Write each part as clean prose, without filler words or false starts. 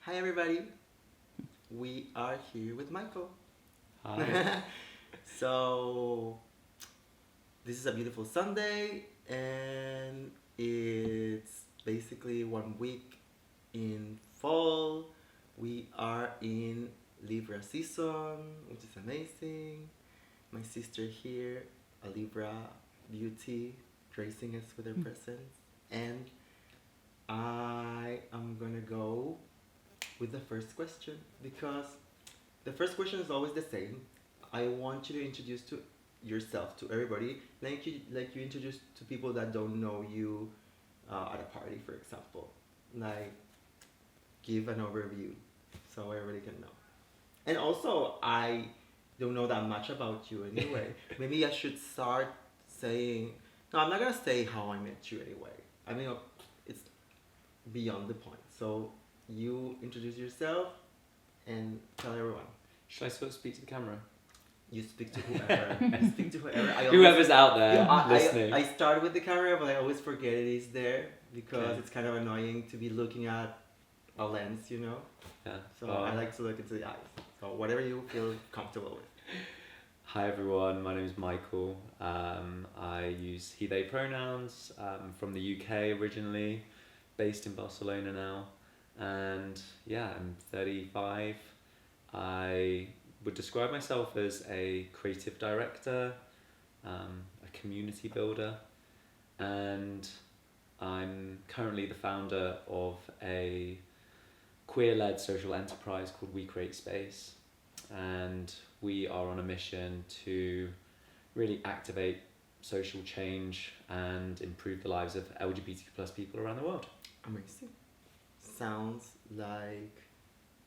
Hi everybody, we are here with Michael. Hi. So, this is a beautiful Sunday, and it's basically 1 week in fall. We are in Libra season, which is amazing. My sister here, a Libra beauty, gracing us with her presence. And I am gonna go with the first question because the first question is always the same. I want you to introduce to yourself to everybody, like you introduce to people that don't know you at a party, for example. Like give an overview so everybody can know. And also, I don't know that much about you anyway. Maybe I should start saying. No, I'm not gonna say how I met you anyway. I mean, it's beyond the point. So you introduce yourself and tell everyone. Should I sort of speak to the camera? You speak to whoever. You speak to whoever. Whoever's out there Yeah, listening. I start with the camera, but I always forget it is there because Okay. it's kind of annoying to be looking at a lens, you know? Yeah. So I like to look into the eyes. So whatever you feel comfortable with. Hi everyone, my name is Michael. I use he, they pronouns. From the UK originally, based in Barcelona now. And yeah, I'm 35. I would describe myself as a creative director, a community builder, and I'm currently the founder of a queer-led social enterprise called We Create Space, and we are on a mission to really activate social change and improve the lives of LGBTQ plus people around the world. Amazing. Sounds like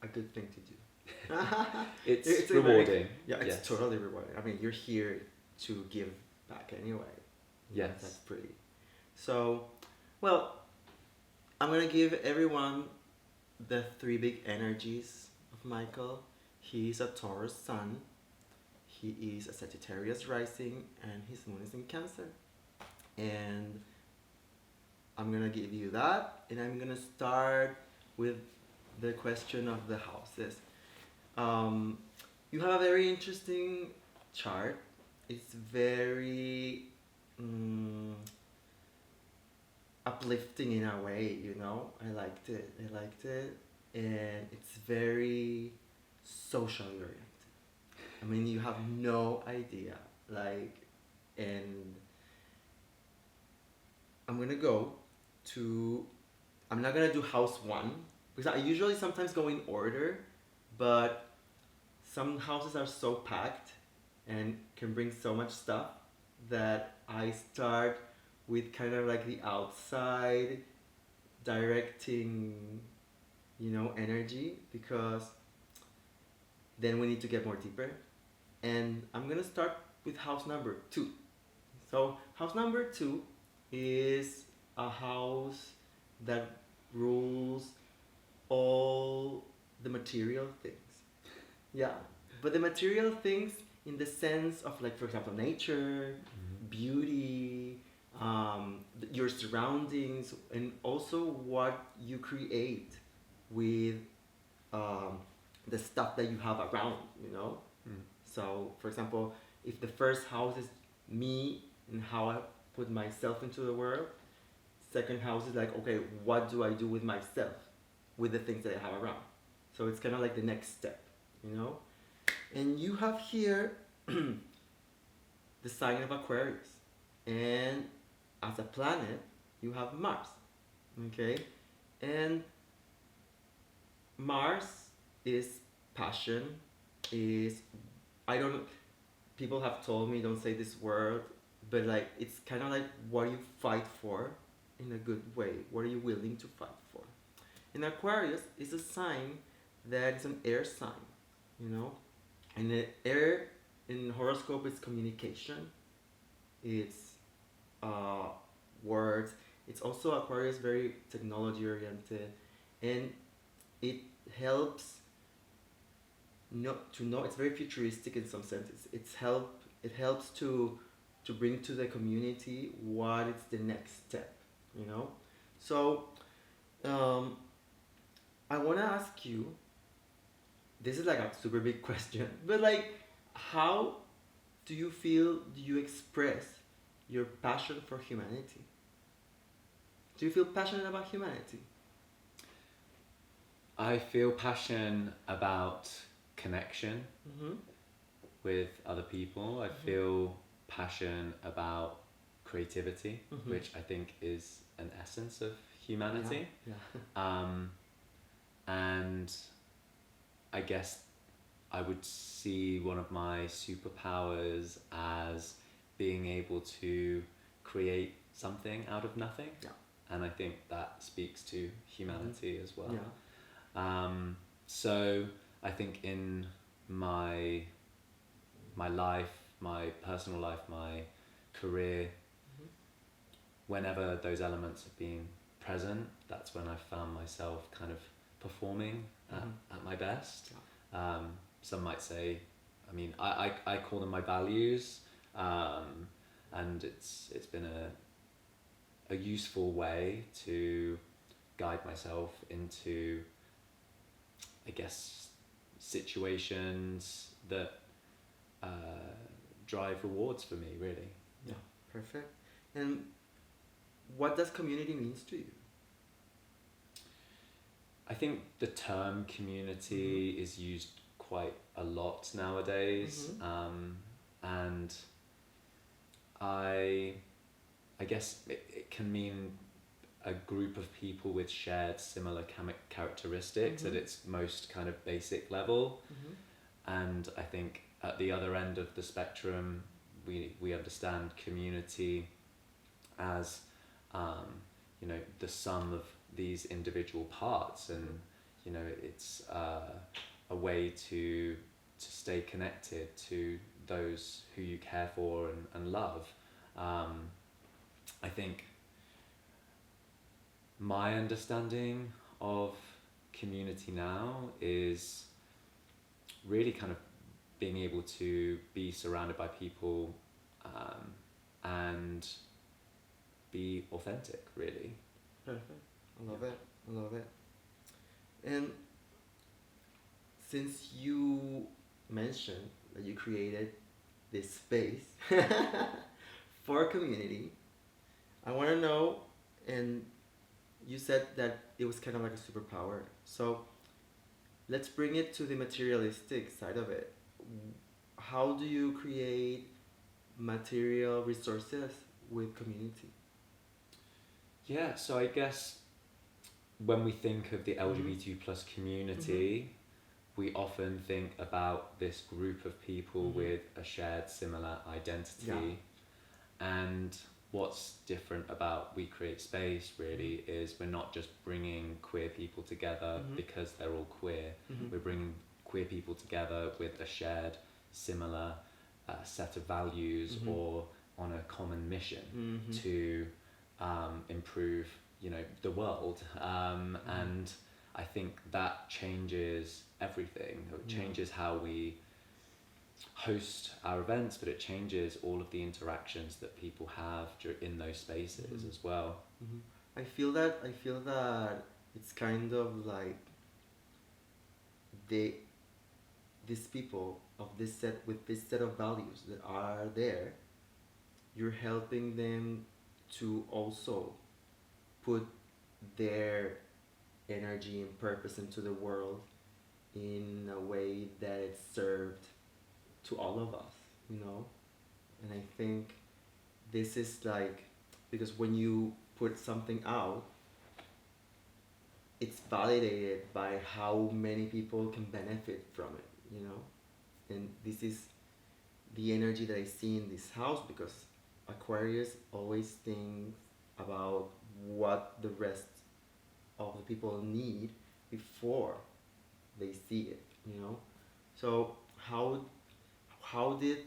a good thing to do. It's a very- rewarding. yeah, it's Yes. totally rewarding. I mean, you're here to give back anyway. Yes. That's pretty. So, well, I'm gonna give everyone the three big energies of Michael. He's a Taurus sun, he is a Sagittarius rising, and his moon is in Cancer. And I'm gonna give you that, and I'm gonna start with the question of the houses. Um, you have a very interesting chart. It's very mm, uplifting in a way, you know. I liked it. And it's very socially oriented. I mean, you have no idea, like, and I'm gonna go to. I'm not gonna do house one because I usually sometimes go in order, but some houses are so packed and can bring so much stuff that I start with kind of like the outside directing, energy because then we need to get more deeper. And I'm gonna start with house number two. So, house number two is a house that rules all the material things. Yeah, but the material things in the sense of, like, for example, nature, beauty, your surroundings, and also what you create with um, the stuff that you have around, you know? Mm. So, for example, if the first house is me and how I put myself into the world, second house is like, okay, what do I do with myself, with the things that I have around? So it's kind of like the next step, you know? And you have here the sign of Aquarius. And as a planet, you have Mars. Okay? And Mars is passion, is, I don't, people have told me don't say this word, but like it's kind of like what you fight for in a good way. What are you willing to fight for? And Aquarius is a sign that is an air sign, you know? And the air in horoscope is communication, it's uh, words. It's also Aquarius very technology oriented, and it helps not to know. It's very futuristic in some sense. It helps to bring to the community what is the next step. You know, so um, I want to ask you, this is like a super big question, but like, how do you express your passion for humanity? Do you feel passionate about humanity? I feel passion about connection Mm-hmm. with other people. I Mm-hmm. feel passion about creativity, Mm-hmm. which I think is an essence of Yeah, humanity. yeah. Um, and I guess I would see one of my superpowers as being able to create something out of nothing. Yeah. And I think that speaks to Mm-hmm. humanity as well. Yeah. So I think in my life, my personal life, my career, Mm-hmm. whenever those elements have been present, that's when I've found myself kind of performing Mm-hmm. at my best. Yeah. Some might say, I mean, I call them my values, and it's been a useful way to guide myself into, I guess, situations that uh, drive rewards for me, really. Yeah. Perfect. And what does community means to you? I think the term community Mm-hmm. is used quite a lot nowadays, Mm-hmm. and I I guess it can mean a group of people with shared similar characteristics Mm-hmm. at its most kind of basic level. Mm-hmm. And I think at the other end of the spectrum, we understand community as, um, the sum of these individual parts, and it's a way to stay connected to those who you care for and love. Um, I think my understanding of community now is really kind of being able to be surrounded by people, and be authentic, really. Perfect. I love Yeah. it. I love it. And since you mentioned that you created this space for a community, I want to know, and you said that it was kind of like a superpower. So let's bring it to the materialistic side of it. How do you create material resources with community? Yeah, so I guess when we think of the Mm-hmm. LGBTQ plus Mm-hmm. community, we often think about this group of people Mm-hmm. with a shared similar Yeah. identity. And what's different about We Create Space really is we're not just bringing queer people together Mm-hmm. because they're all queer. Mm-hmm. We're bringing queer people together with a shared, similar set of values, Mm-hmm. or on a common mission Mm-hmm. to improve, the world. And I think that changes everything. It Yeah. changes how we host our events, but it changes all of the interactions that people have in those spaces Mm-hmm. as well. Mm-hmm. I feel that it's kind of like they these people of this set with this set of values that are there, you're helping them to also put their energy and purpose into the world in a way that it's served to all of us, you know? And I think this is like, because when you put something out, it's validated by how many people can benefit from it, you know? And this is the energy that I see in this house, because Aquarius always thinks about what the rest of the people need before they see it, you know? So how did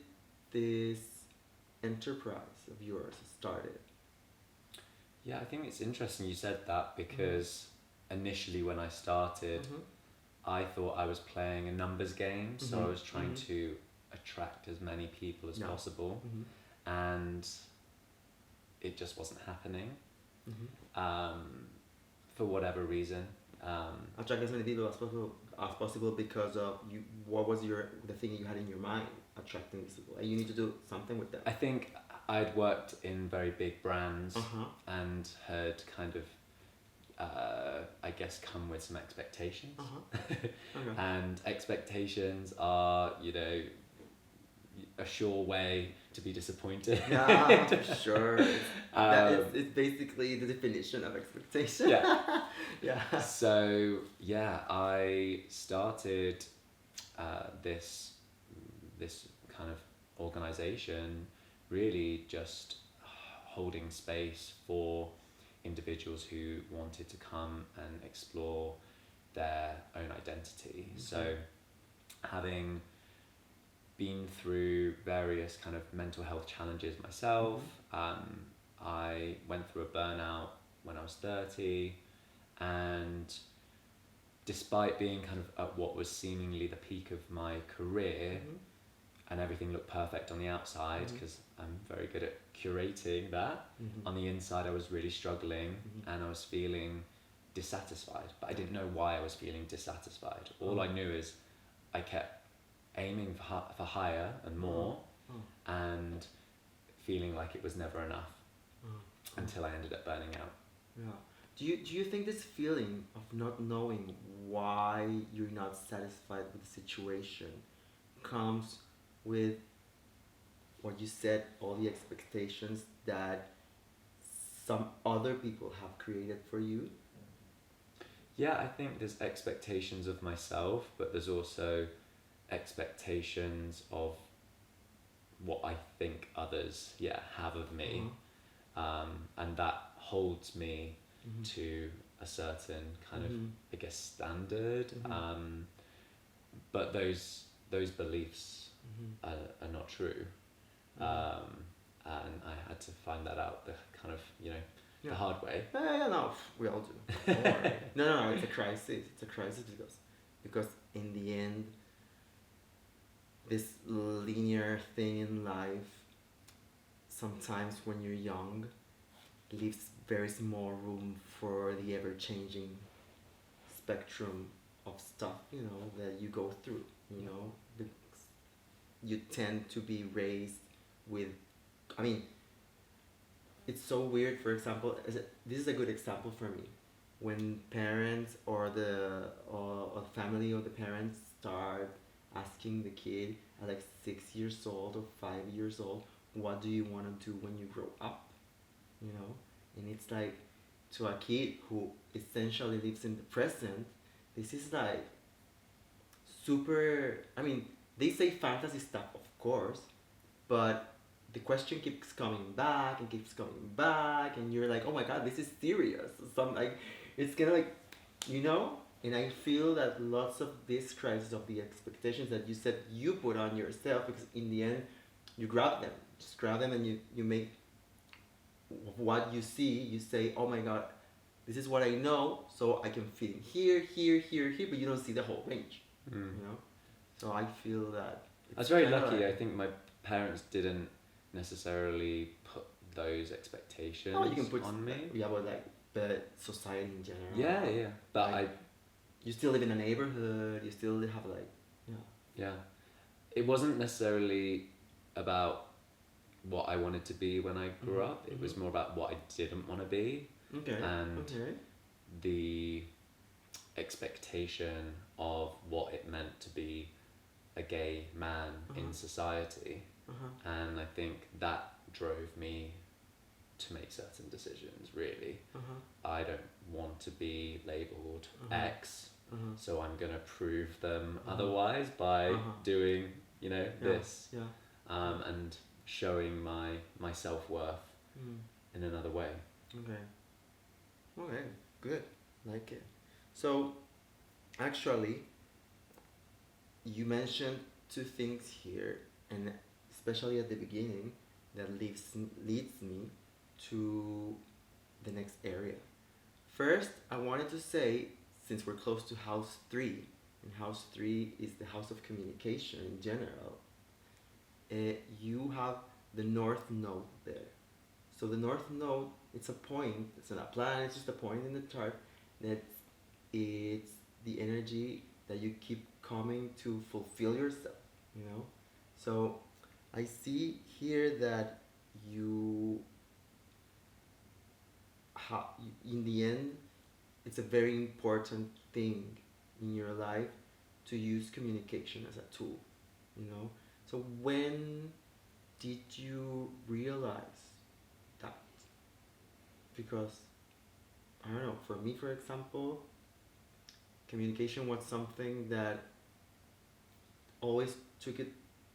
this enterprise of yours started? Yeah, I think it's interesting you said that, Mm-hmm. because initially when I started, Mm-hmm. I thought I was playing a numbers game, so I Mm-hmm. was trying Mm-hmm. to attract as many people as Yeah. possible, Mm-hmm. and it just wasn't happening, Mm-hmm. um, for whatever reason. Attract as many people as possible because of you. What was the thing you had in your mind attracting these people? And you need to do something with them. I think I'd worked in very big brands Uh-huh. and had kind of, I guess, come with some expectations. Uh-huh. Okay. And expectations are, you know, a sure way to be disappointed. Yeah, for sure. Um, It's basically the definition of expectation. Yeah. Yeah. So yeah, I started this kind of organization, really just holding space for individuals who wanted to come and explore their own identity. So having been through various kind of mental health challenges myself, I went through a burnout when I was 30, and despite being kind of at what was seemingly the peak of my career, and everything looked perfect on the outside because I'm very good at curating that, on the inside I was really struggling, and I was feeling dissatisfied, but I didn't know why I was feeling dissatisfied. All I knew is I kept aiming for higher and more, and feeling like it was never enough, until I ended up burning out. Yeah. Do you think this feeling of not knowing why you're not satisfied with the situation comes with what you said, all the expectations that some other people have created for you? Yeah, I think there's expectations of myself, but there's also expectations of what I think others have of me, and that holds me to a certain kind of, I guess, standard, but those beliefs are not true, and I had to find that out the kind of, you know, the hard way. Yeah, no, we all do. Don't worry. No, it's a crisis. It's a crisis because in the end, this linear thing in life, sometimes when you're young, leaves very small room for the ever-changing spectrum of stuff, you know, that you go through, you know. You tend to be raised with, I mean, it's so weird. For example, this is a good example for me. When parents or the family or the parents start asking the kid at like 6 years old or 5 years old, what do you want to do when you grow up? You know, and it's like, to a kid who essentially lives in the present, this is like super. I mean, they say fantasy stuff, of course, but the question keeps coming back and keeps coming back, and you're like, oh my god, this is serious. Some like, it's gonna like, you know. And I feel that lots of this crisis of the expectations that you said you put on yourself, because in the end, you just grab them, and you make what you see. You say, oh my god, this is what I know, so I can fit in here, here, here, here, but you don't see the whole range. You know. So I feel that I was very lucky. I think my parents didn't necessarily put those expectations you can put on me. Yeah, but like, but society in general. Yeah. But like, you still live in a neighborhood. You still have like, yeah. It wasn't necessarily about what I wanted to be when I grew up. It was more about what I didn't want to be. Okay. And the expectation of what it meant to be a gay man in society. And I think that drove me to make certain decisions, really. I don't want to be labelled X, so I'm going to prove them otherwise by doing, you know, this. And showing my self-worth in another way. Okay, good. Like it. So, actually, you mentioned two things here, and especially at the beginning, that leads me to the next area. First, I wanted to say, since we're close to house 3, and house 3 is the house of communication in general, you have the North Node there. So the North Node, it's a point, it's not a planet, it's just a point in the chart that it's the energy that you keep coming to fulfill yourself, you know? So I see here that you, in the end, it's a very important thing in your life to use communication as a tool, you know? So when did you realize that? Because, I don't know, for me, for example, communication was something that always took it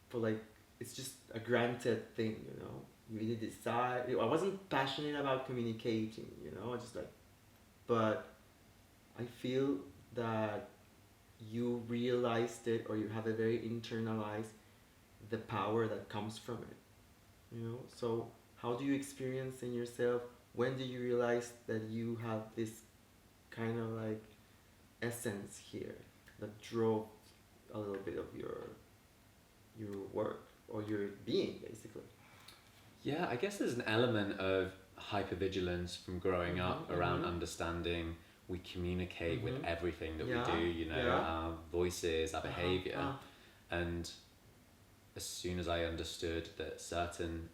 for like, it's just a granted thing, you know? You either decide, I wasn't passionate about communicating, you know? I just like, but I feel that you realized it, or you have a very internalized the power that comes from it, you know? So how do you experience in yourself, when do you realize that you have this kind of like essence here that drove a little bit of your work or your being, basically? Yeah, I guess there's an element of hypervigilance from growing up around understanding we communicate with everything that we Yeah, do, you know, yeah. our voices, our Uh-huh, behavior. And as soon as I understood that certain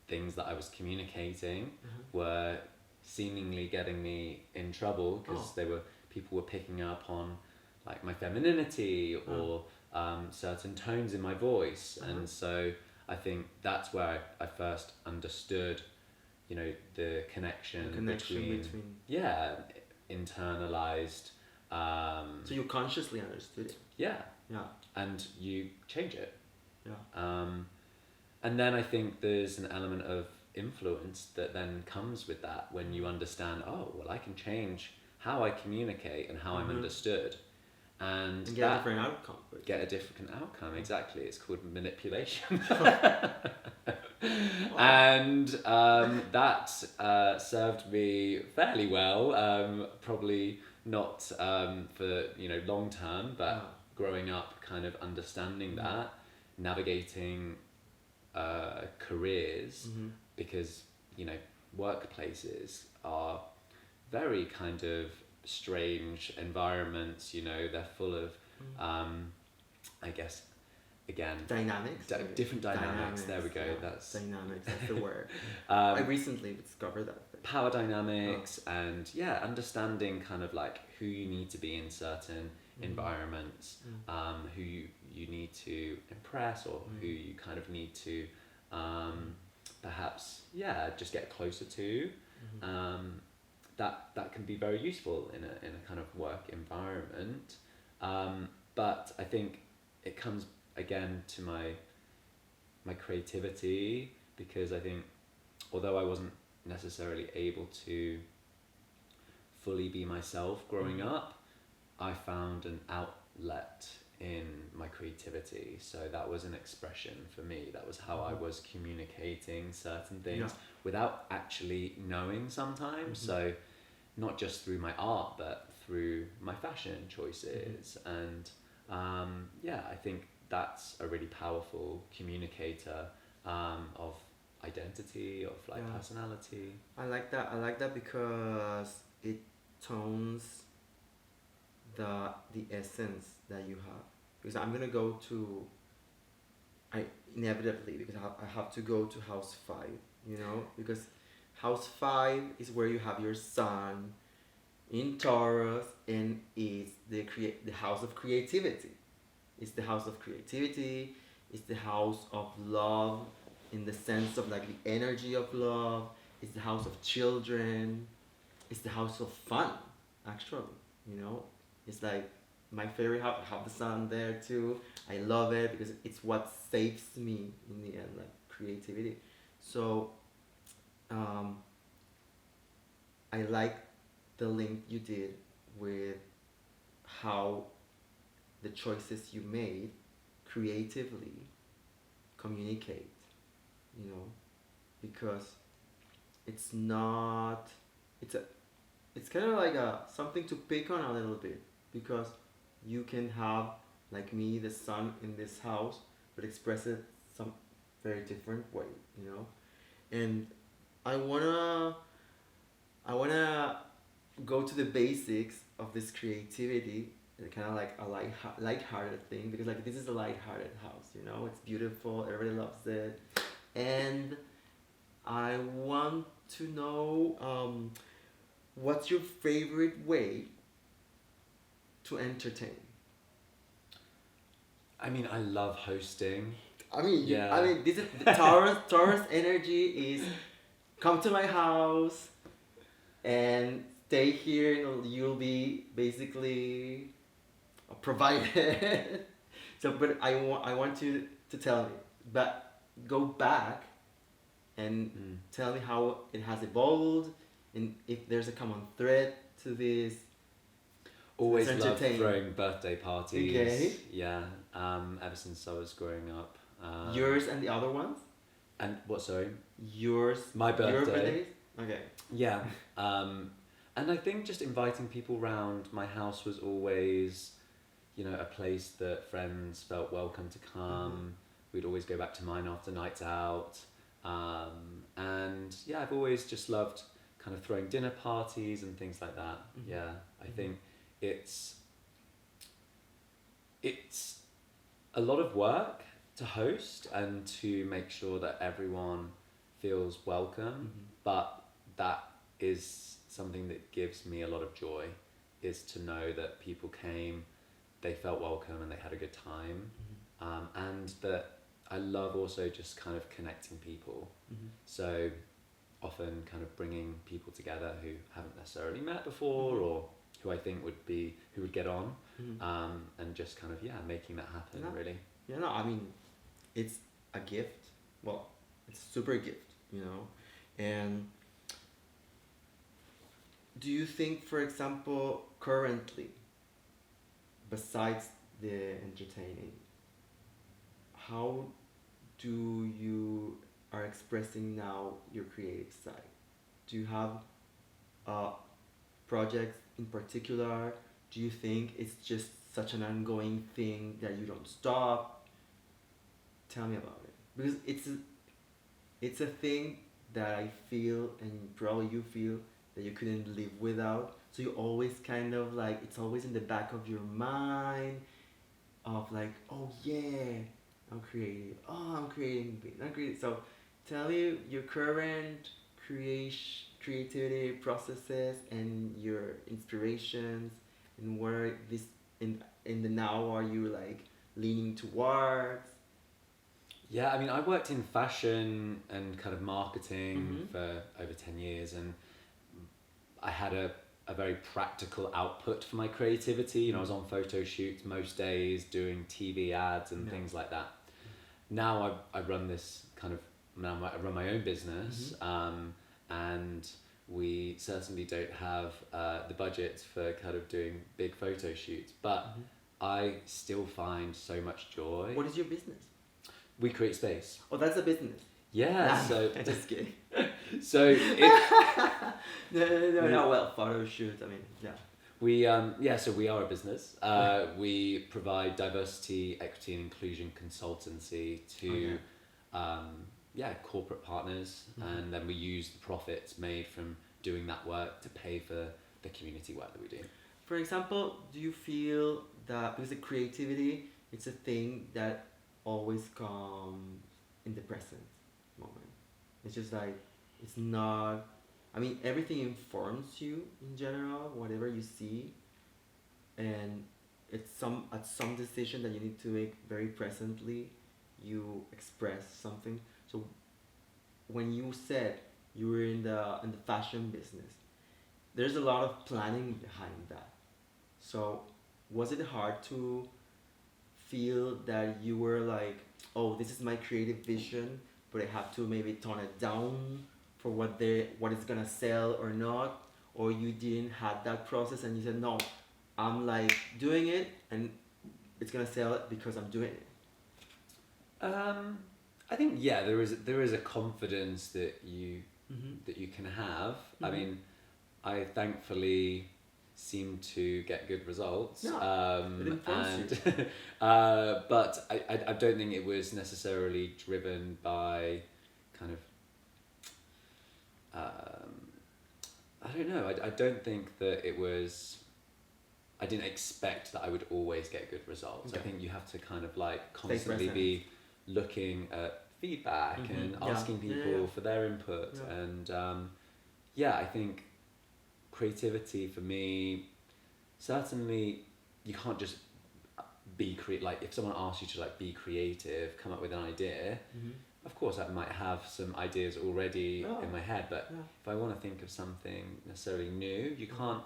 things that I was communicating were seemingly getting me in trouble because Oh. they were people were picking up on like my femininity or certain tones in my voice, and so I think that's where I first understood, you know, the connection, The connection between between. yeah, internalized So you consciously understood it. yeah, Yeah, and you change it. yeah. And then I think there's an element of influence that then comes with that when you understand, oh, well, I can change how I communicate and how I'm understood. And And get a that different outcome. get a different outcome. Exactly. It's called manipulation. Wow. And that served me fairly well. Probably not for, you know, long term, but Yeah. growing up, kind of understanding that, navigating careers, because, you know, workplaces are very kind of strange environments. You know, they're full of I guess, again, Dynamics. Maybe. different dynamics. There we go. Yeah. That's Dynamics. That's the word. I recently discovered that thing. power dynamics, and yeah, understanding kind of like who you need to be in certain environments, who you need to impress, or who you kind of need to perhaps just get closer to. That can be very useful in a kind of work environment. But I think it comes again to my creativity, because I think although I wasn't necessarily able to fully be myself growing up, I found an outlet in my creativity. So that was an expression for me. That was how I was communicating certain things without actually knowing sometimes. So not just through my art, but through my fashion choices. And I think that's a really powerful communicator of identity, of like personality. I like that. I like that because it tones the essence that you have. Because I'm gonna go to, I inevitably, because I have to go to house 5, you know, because house 5 is where you have your sun in Taurus, and is the house of creativity. It's the house of creativity. It's the house of love, in the sense of like the energy of love. It's the house of children. It's the house of fun, actually. You know, it's like my favorite house. I have the sun there too. I love it because it's what saves me in the end, like creativity. So, I like the link you did with how the choices you made creatively communicate, you know, because it's not, it's a, it's kind of like a something to pick on a little bit, because you can have, like me, the sun in this house, but express it some very different way, you know. And I wanna I wanna go to the basics of this creativity, kind of like a light-hearted thing, because like this is a light-hearted house, you know, it's beautiful, everybody loves it, and I want to know, what's your favorite way to entertain? I mean, I love hosting. I mean, Yeah. I mean, this is the Taurus energy is come to my house and stay here, and you'll be basically provided. So, but I want you to tell me, but go back and Mm. tell me how it has evolved, and if there's a common thread to this. Always It's loved entertaining. throwing birthday parties. Okay. Yeah. Ever since I was growing up. Yours and the other ones. And what? Sorry. Yours. My Your birthday. birthdays. Okay. Yeah. And I think just inviting people round my house was always, a place that friends felt welcome to come. We'd always go back to mine after nights out. And yeah, I've always just loved kind of throwing dinner parties and things like that. Mhm. Yeah, I think it's a lot of work to host and to make sure that everyone feels welcome, but that is something that gives me a lot of joy, is to know that people came, they felt welcome and they had a good time, and that I love also just kind of connecting people. So often kind of bringing people together who haven't necessarily met before, or who I think who would get on, and just kind of, making that happen, Yeah. really. Yeah, no, I mean, it's a gift. Well, it's a super gift, you know. And do you think, for example, currently, besides the entertaining, how do you are expressing now your creative side? Do you have projects in particular? Do you think it's just such an ongoing thing that you don't stop? Tell me about it, because it's a thing that I feel, and probably you feel, that you couldn't live without. So you always kind of like, it's always in the back of your mind, of like, oh yeah, I'm creative. Oh, I'm creating. I'm creative. So tell me your current creativity processes and your inspirations, and where this in the now are you like leaning towards? Yeah, I mean, I worked in fashion and kind of marketing Mhm. for over 10 years, and I had a very practical output for my creativity. I was on photo shoots most days, doing TV ads and Yeah. things like that. Now I run this kind of, I run my own business, and we certainly don't have the budget for kind of doing big photo shoots, but I still find so much joy. What is your business? We create space. Oh, that's a business. Yeah, Nah, so just kidding. so No, well, photo shoot. I mean, yeah. so we are a business. We provide diversity, equity, and inclusion consultancy to corporate partners, and then we use the profits made from doing that work to pay for the community work that we do. For example, do you feel that, because the creativity, it's a thing that always comes in the present moment? It's just like, it's not. I mean, everything informs you in general, whatever you see, and it's at some decision that you need to make very presently, you express something. So when you said you were in the fashion business, there's a lot of planning behind that. So was it hard to feel that you were like, oh, this is my creative vision, but I have to maybe tone it down for what it's gonna sell or not, or you didn't have that process and you said, no, I'm like doing it and it's gonna sell because I'm doing it? I think there is a confidence that you can have. I mean, I thankfully seem to get good results. Yeah, it informs you. And but I don't think it was necessarily driven by kind of I don't know. I don't think that it was I didn't expect that I would always get good results. I Okay. think you have to kind of like Stay constantly present. be looking at feedback and Yeah. asking Yeah. people Yeah. for their input. Yeah. And yeah, I think creativity for me, certainly you can't just like if someone asks you to like be creative, come up with an idea, Mm-hmm. of course I might have some ideas already Yeah. in my head, but Yeah. if I want to think of something necessarily new, you can't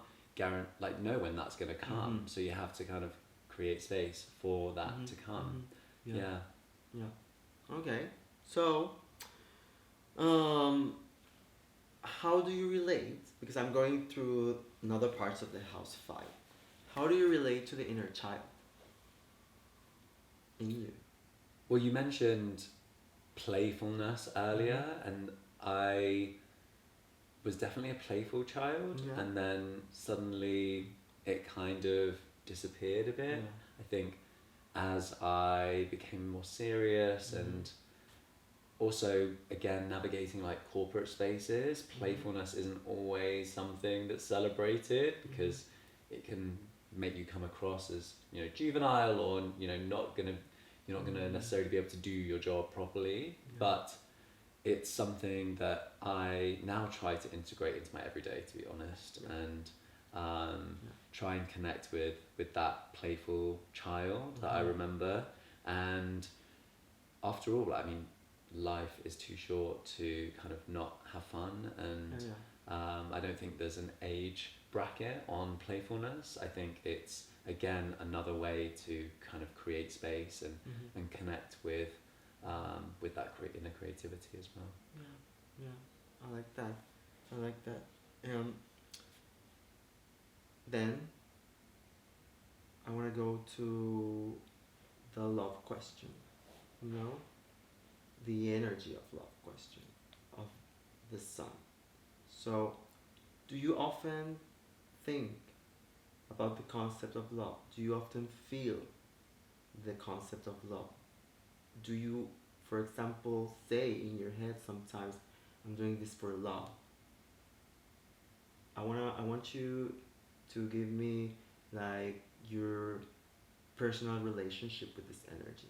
know when that's going to come. Mhm. So you have to kind of create space for that Mhm. to come. Mhm. Yeah. Yeah. Okay. So, um, how do you relate? Because I'm going through another parts of the house 5. How do you relate to the inner child in you? Well, you mentioned playfulness earlier, and I was definitely a playful child, Yeah. and then suddenly it kind of disappeared a bit. Yeah. I think as I became more serious and also again navigating like corporate spaces, playfulness isn't always something that's celebrated because it can make you come across as, you know, juvenile, or, you know, you're not gonna necessarily be able to do your job properly. But it's something that I now try to integrate into my everyday, to be honest, and try and connect with that playful child that I remember. And after all, I mean, life is too short to kind of not have fun, and I don't think there's an age bracket on playfulness. I think it's again another way to kind of create space and connect with inner creativity as well. Yeah. Yeah. I like that. I like that. Then I want to go to the love question. You know, the energy of love question of the sun. So, do you often think about the concept of love? Do you often feel the concept of love? Do you, for example, say in your head sometimes, I'm doing this for love? I want you to give me like your personal relationship with this energy.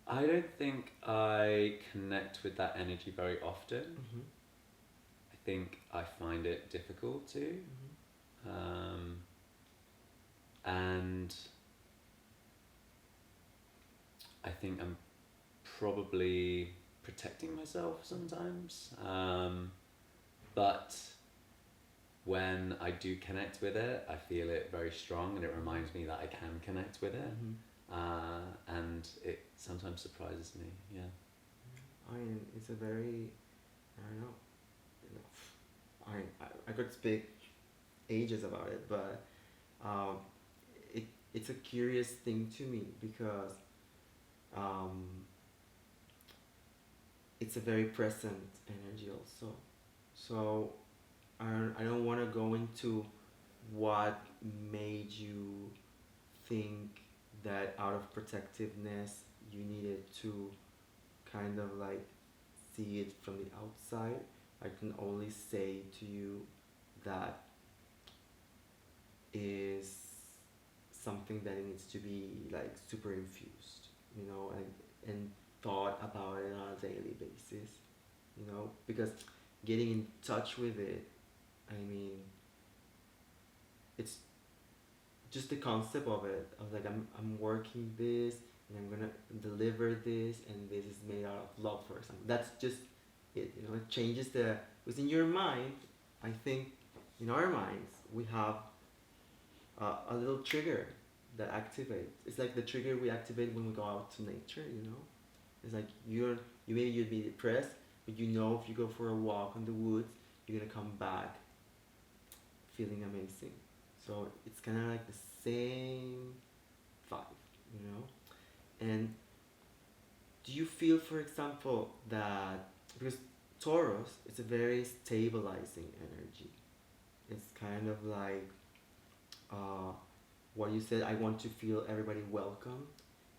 I don't think I connect with that energy very often. I think I find it difficult to. And I think I'm probably protecting myself sometimes. But when I do connect with it, I feel it very strong, and it reminds me that I can connect with it. And it sometimes surprises me. Yeah. I mean, it's a very, I don't know, you know, I could speak ages about it, but um, it's a curious thing to me because um, it's a very present energy also. So I don't want to go into what made you think that out of protectiveness you needed to kind of like see it from the outside. I can only say to you that is something that needs to be like super infused, you know, and thought about it on a daily basis, you know, because getting in touch with it, I mean, it's just the concept of it, of like I'm working this and I'm gonna deliver this and this is made out of love, for example. That's just it, you know, it changes the, because in your mind, I think in our minds we have a little trigger that activates. It's like the trigger we activate when we go out to nature, you know. It's like you'd be depressed, but you know if you go for a walk in the woods, you're gonna come back feeling amazing. So it's kind of like the same vibe, you know. And do you feel, for example, that because Taurus is a very stabilizing energy. It's kind of like what you said. I want to feel everybody welcome.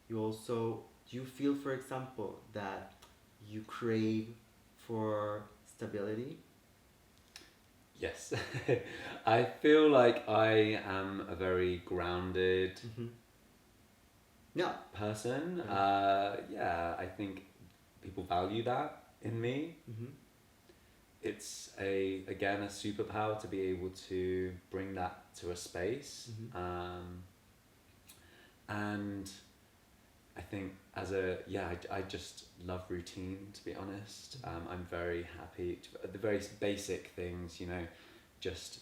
You also, do you feel, for example, that you crave for stability? Yes. I feel like I am a very grounded Mm-hmm. Yeah. person. Yeah. Yeah, I think people value that in me. Mm-hmm. It's again a superpower to be able to bring that to a space. Mm-hmm. And I think as a yeah, I just love routine, to be honest. I'm very happy the very basic things, you know, just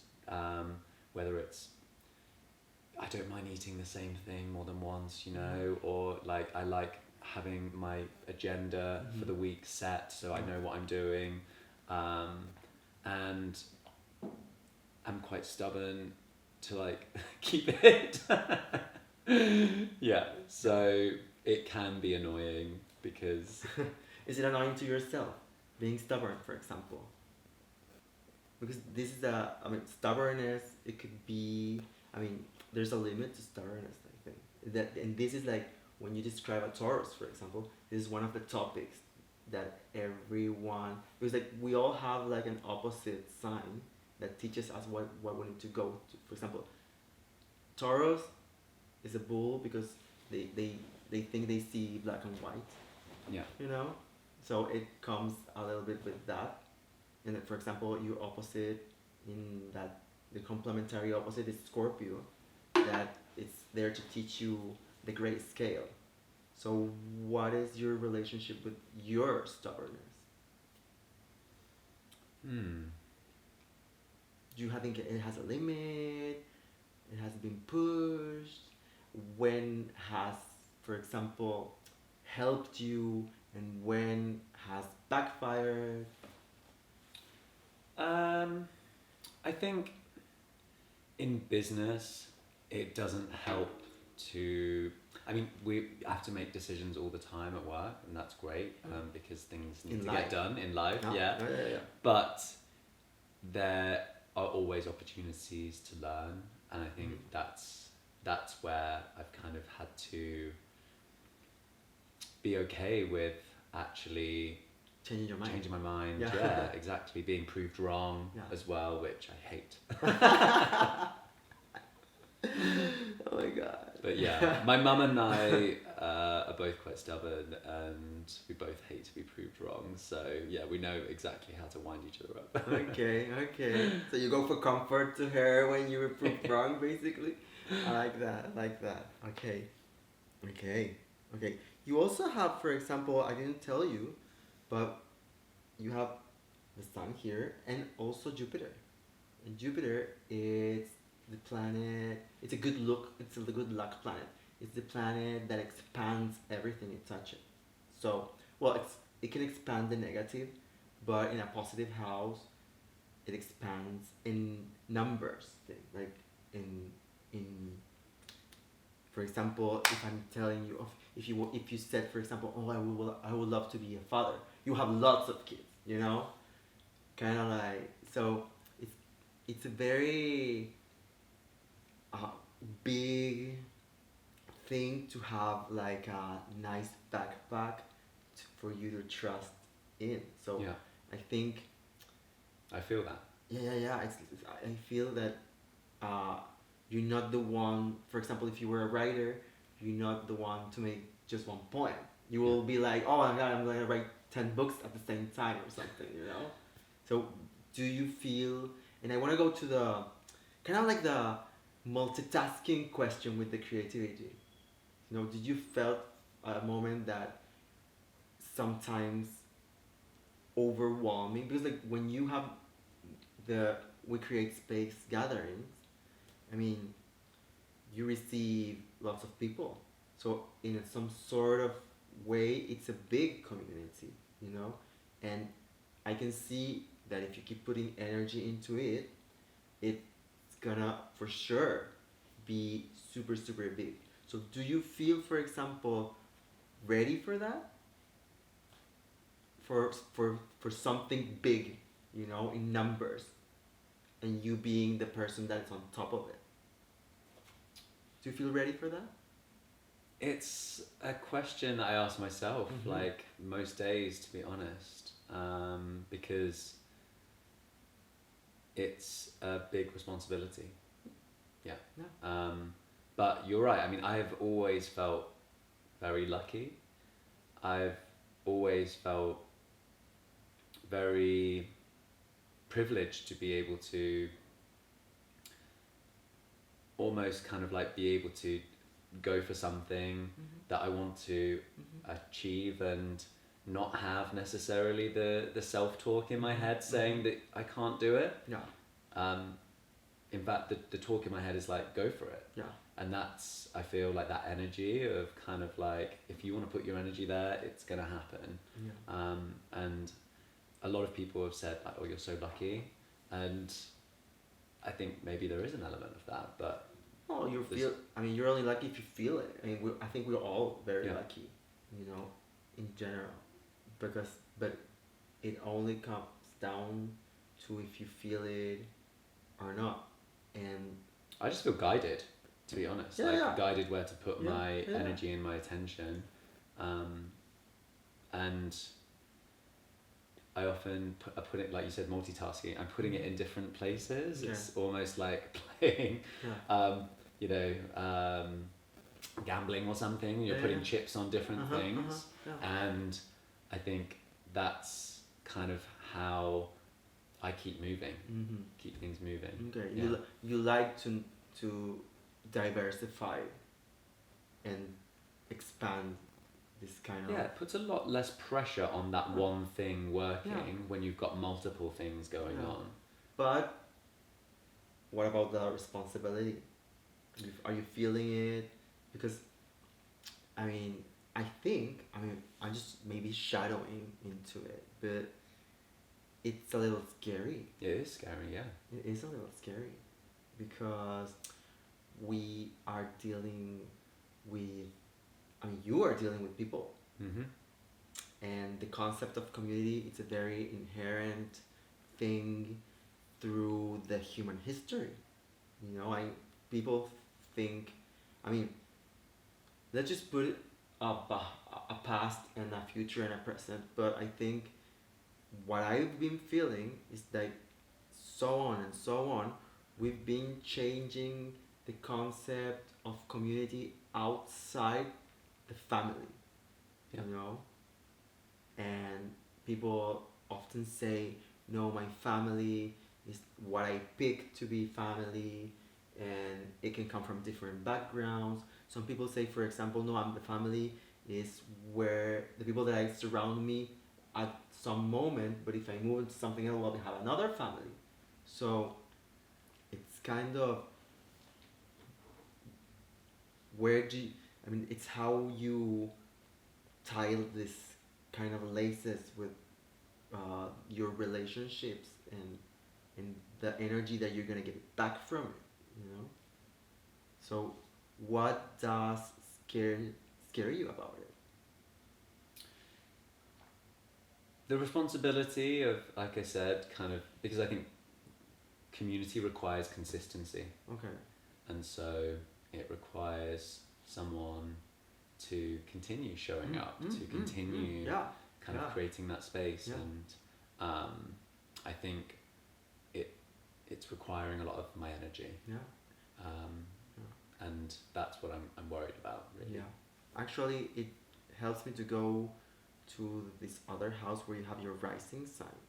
whether it's I don't mind eating the same thing more than once, you know, or like I like having my agenda for Mm-hmm. the week set so I know what I'm doing. Um, and I'm quite stubborn to like keep it. Yeah, so it can be annoying because Is it annoying to yourself being stubborn, for example? Because this is a, I mean, stubbornness. It could be. I mean, there's a limit to stubbornness. I think that, and this is like when you describe a Taurus, for example. This is one of the topics that everyone, because like we all have like an opposite sign that teaches us what we need to go to. For example, Taurus is a bull because they think they see black and white, yeah, you know, so it comes a little bit with that. And then, for example, your opposite in that, the complementary opposite is Scorpio, that it's there to teach you the great scale. So what is your relationship with your stubbornness? hmm. Do you think it has a limit? It has been pushed? When has, for example, helped you, and when has backfired? Um, I think in business, it doesn't help to. I mean, we have to make decisions all the time at work, and that's great because things need In to life. get done in life. No? Yeah, Yeah. but there are always opportunities to learn, and I think Mhm. that's where I've kind of had to be okay with actually Changing your mind. changing my mind. Yeah. Yeah, exactly. Being proved wrong Yeah. as well, which I hate. Oh my god. But yeah, my mum and I are both quite stubborn, and we both hate to be proved wrong. So yeah, we know exactly how to wind each other up. Okay. So you go for comfort to her when you were proved wrong, basically. I like that. I like that. Okay. You also have, for example, I didn't tell you, but you have the sun here and also Jupiter. And Jupiter is the planet. It's a good look. It's a good luck planet. It's the planet that expands everything it touches. So, well, it can expand the negative, but in a positive house, it expands in numbers. Like in in for example, if I'm telling you of, if you said, for example, oh, I would love to be a father. You have lots of kids, you know, kind of like, so it's it's a very uh, big thing to have like a nice backpack for you to trust in. So Yeah, I think, I feel that. yeah. I feel that uh, you're not the one. For example, if you were a writer, you're not the one to make just one poem. You Yeah. will be like, oh my god, I'm gonna write 10 books at the same time or something. You know. So do you feel? And I want to go to the kind of like the multitasking question with the creativity. You know, did you felt a moment that sometimes overwhelming, because like when you have the we create space gatherings, I mean, you receive lots of people, so in some sort of way it's a big community, you know, and I can see that if you keep putting energy into it, it's gonna for sure be super big. So do you feel, for example, ready for that, for something big, you know, in numbers, and you being the person that's on top of it? Do you feel ready for that? It's a question I ask myself, Mm-hmm. like most days, to be honest, because it's a big responsibility. Yeah. Yeah. But you're right. I mean, I've always felt very lucky. I've always felt very privileged to be able to almost kind of like be able to go for something that I want to achieve and not have necessarily the self-talk in my head saying that I can't do it. Yeah. In fact, the talk in my head is like, go for it. Yeah. And that's, I feel like that energy of kind of like, if you want to put your energy there, it's going to happen. Yeah. And a lot of people have said like, oh, you're so lucky. And I think maybe there is an element of that, but Oh, you're only lucky if you feel it. I mean, I think we're all very lucky, in general, but it only comes down to if you feel it or not, and I just feel guided, to be honest. Guided where to put my yeah. energy and my attention, and I often I put it, like you said, multitasking. I'm putting it in different places. Yeah. It's almost like playing, gambling or something. You're putting chips on different things, and I think that's kind of how I keep moving, keep things moving. Okay, Yeah. you like to diversify and expand this kind of. Yeah, it puts a lot less pressure on that one thing working when you've got multiple things going on. But what about the responsibility? Are you feeling it? Because I mean, I'm just maybe shadowing into it, but it's a little scary. It is scary, yeah. It is a little scary because we are dealing with, you are dealing with people, and the concept of community, it's a very inherent thing through the human history. People think, let's just put a past and a future and a present, but I think what I've been feeling is that so on and so on, we've been changing the concept of community outside the family, and people often say, no, my family is what I picked to be family, and it can come from different backgrounds. Some people say, for example, no, the family is where the people that I surround me at some moment, but if I move into something else, well, I have another family. So it's kind of it's how you tile this kind of laces with your relationships and the energy that you're gonna get back from it. So what does scare you about it? The responsibility of, like I said, kind of, because I think community requires consistency. Okay. And so it requires someone to continue showing up, to continue kind of creating that space. And I think it's requiring a lot of my energy. And that's what I'm worried about, really. Yeah. Actually, it helps me to go to this other house where you have your rising sign.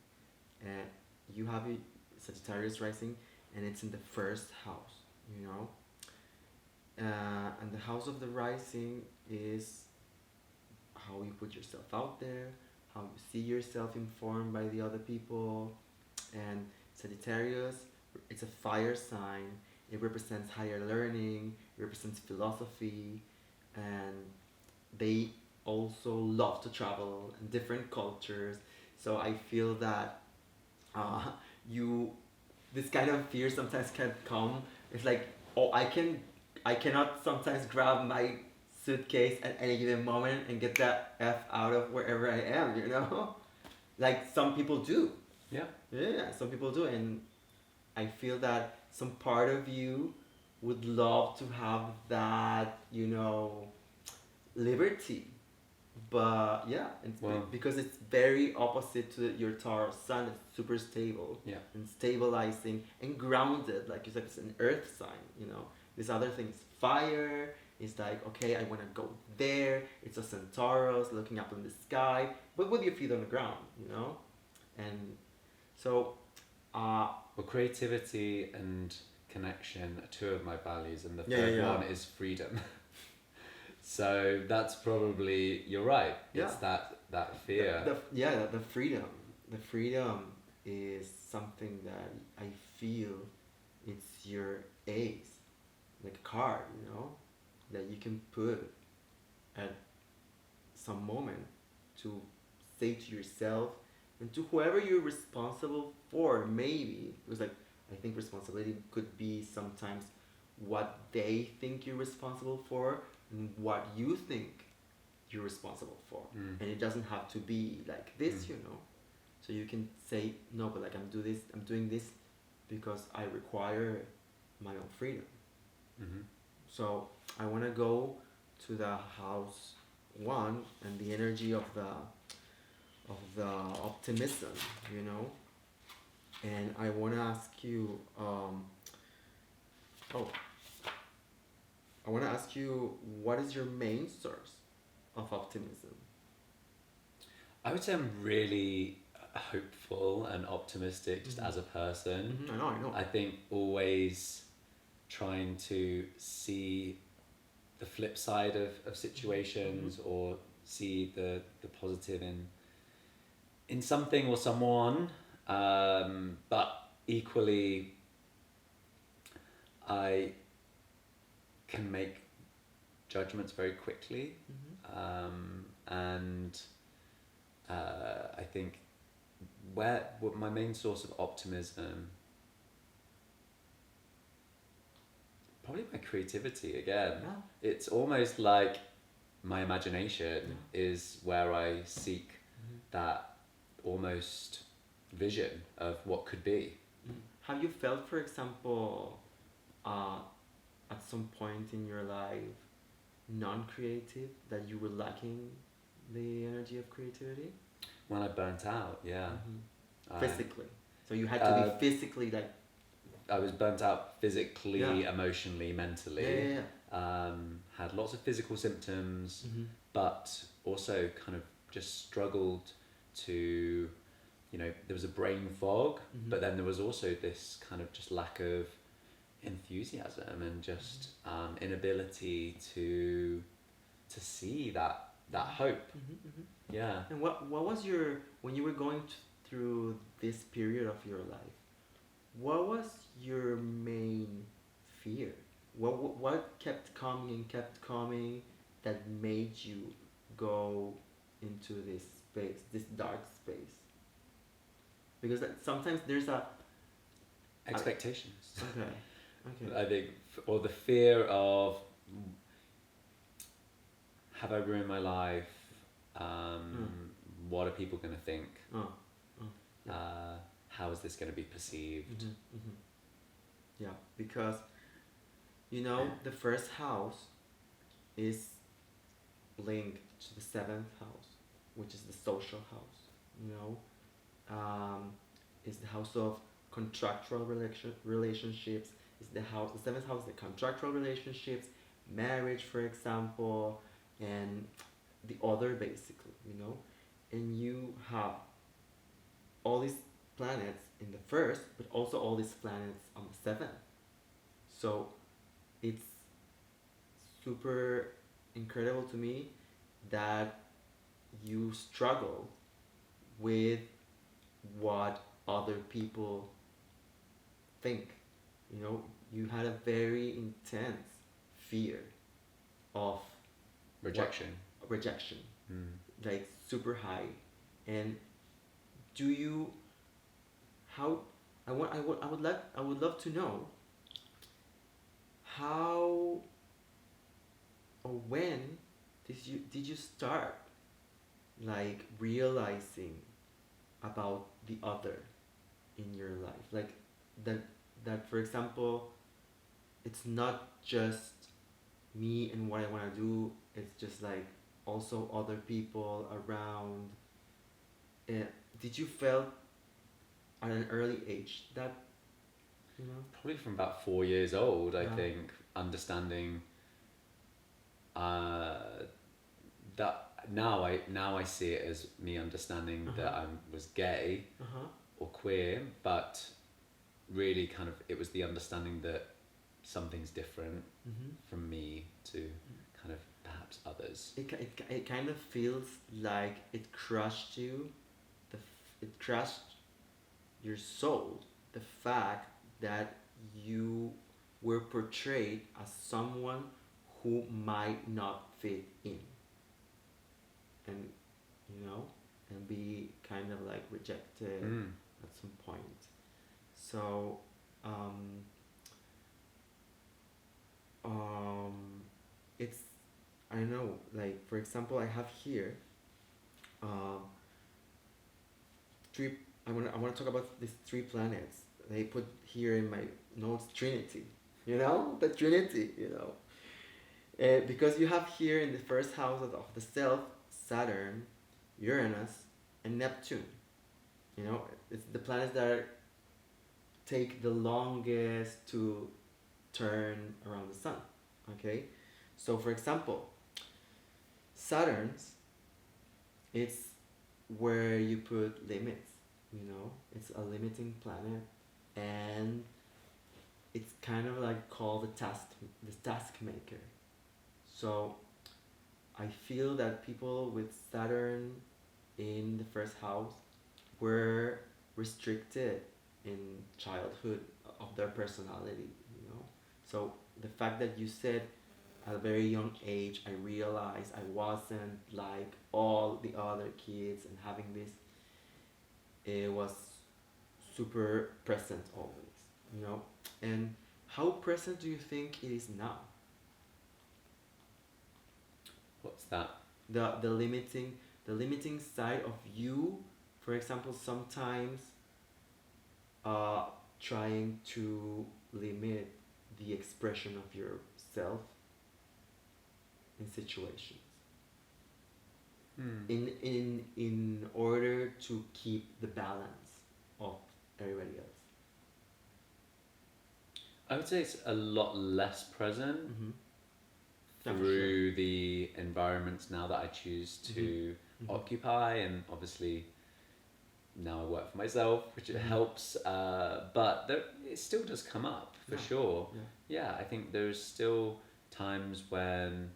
And you have a Sagittarius rising, and it's in the first house, and the house of the rising is how you put yourself out there, how you see yourself informed by the other people. And Sagittarius, it's a fire sign. It represents higher learning, it represents philosophy, and they also love to travel in different cultures. So I feel that this kind of fear sometimes can come. It's like, oh, I cannot sometimes grab my suitcase at any given moment and get that F out of wherever I am, like some people do. Yeah, some people do, and I feel that some part of you would love to have that, liberty, But yeah, Well, because it's very opposite to your Taurus sun. It's super stable yeah. and stabilizing and grounded. Like you said, it's an earth sign. This other thing is fire. It's like, okay, I want to go there. It's a Centaurus looking up in the sky, but with your feet on the ground. And so, uh, Well, creativity and connection are two of my values, and the yeah, third yeah, yeah. one is freedom. So that's probably, you're right. Yeah. It's that fear. The freedom. The freedom is something that I feel it's your ace, like a card, that you can put at some moment to say to yourself and to whoever you're responsible for, maybe. Because, like, I think responsibility could be sometimes what they think you're responsible for and what you think you're responsible for. Mm. And it doesn't have to be like this, So you can say, no, but like I'm doing this because I require my own freedom. Mm-hmm. So I want to go to the house one and the energy of the optimism, and I want to ask you. Oh, I want to ask you, what is your main source of optimism? I would say I'm really hopeful and optimistic just as a person. I know. I think always trying to see the flip side of situations, or see the positive in something or someone, but equally I can make judgments very quickly, and I think what my main source of optimism, probably my creativity again. Yeah. It's almost like my imagination is where I seek that almost vision of what could be. Have you felt, for example, at some point in your life, non-creative, that you were lacking the energy of creativity? When I burnt out, yeah. Physically. So you had to be physically like. I was burnt out physically, Yeah. emotionally, mentally. Yeah. Had lots of physical symptoms, but also kind of just struggled to, there was a brain fog, but then there was also this kind of just lack of enthusiasm and just inability to see that hope. Yeah. And what was when you were going through this period of your life, what was your main fear? What kept coming and kept coming that made you go into this space, this dark space? Because sometimes there's a expectations. Okay. I think, or the fear of, have I ruined my life? What are people going to think? How is this going to be perceived? Yeah, because the first house is linked to the seventh house, which is the social house. Is the house of contractual relationships. Is the seventh house, the contractual relationships, marriage, for example, and the other, basically. And you have all these planets in the first, but also all these planets on the seventh. So it's super incredible to me that you struggle with what other people think. You had a very intense fear of Rejection. Rejection, like super high. And do you? How? I would love to know how or when did you start like realizing about the other in your life, like that for example, it's not just me and what I want to do, it's just like also other people around. Uh, did you felt at an early age that, you know? Probably from about 4 years old, I Yeah. think, understanding uh, that now I see it as me understanding that Uh-huh. I was gay Uh-huh. or queer, but really kind of it was the understanding that something's different Mm-hmm. from me to kind of perhaps others. It kind of feels like it crushed you. It crushed your soul. The fact that you were portrayed as someone who might not fit in, and and be kind of like rejected Mm. at some point. So, um, um, it's I don't know. Like for example, I have here uh, three. I want to talk about these three planets. They put here in my notes Trinity. The Trinity. Because you have here in the first house of the self Saturn, Uranus, and Neptune. It's the planets that take the longest to turn around the sun. Okay, so for example, Saturn's, it's where you put limits. It's a limiting planet, and it's kind of like called the task maker. So I feel that people with Saturn in the first house were restricted in childhood of their personality. So the fact that you said at a very young age, I realized I wasn't like all the other kids, and having this, it was super present always. And how present do you think it is now? What's that? The limiting side of you, for example, sometimes uh, trying to limit the expression of yourself in situations Hmm. in order to keep the balance of everybody else. I would say it's a lot less present Mm-hmm. Yeah, for sure. through the environments now that I choose to Mm-hmm. occupy, and obviously now I work for myself, which it Mhm. helps. But it still does come up for Yeah. sure. Yeah. Yeah, I think there's still times when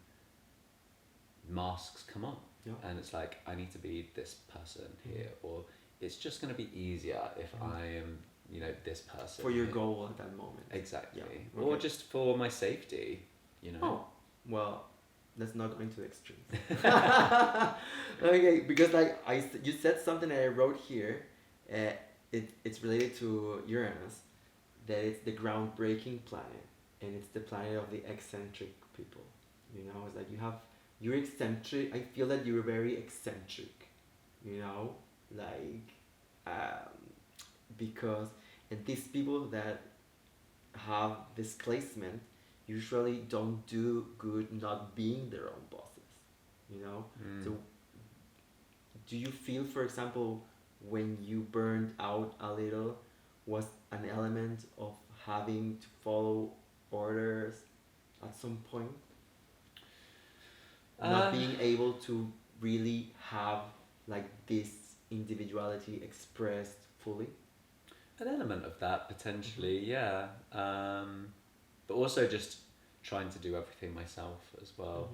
masks come on, Yeah. and it's like I need to be this person here, or it's just going to be easier if Mhm. I am, this person For your here. goal at that moment. Exactly. Yeah. Or Okay. just for my safety, Oh, well, let's not go into extremes. Okay, because you said something that I wrote here. Uh, it's related to Uranus, that it's the groundbreaking planet, and it's the planet of the eccentric people. It's like you're eccentric. I feel that you're very eccentric. You know, like um, because and these people that have displacement usually don't do good not being their own bosses. Mm. So do you feel, for example, when you burned out a little, was an element of having to follow orders at some point, not Uh, being able to really have like this individuality expressed fully? an element of that potentially, yeah. But also just trying to do everything myself as well,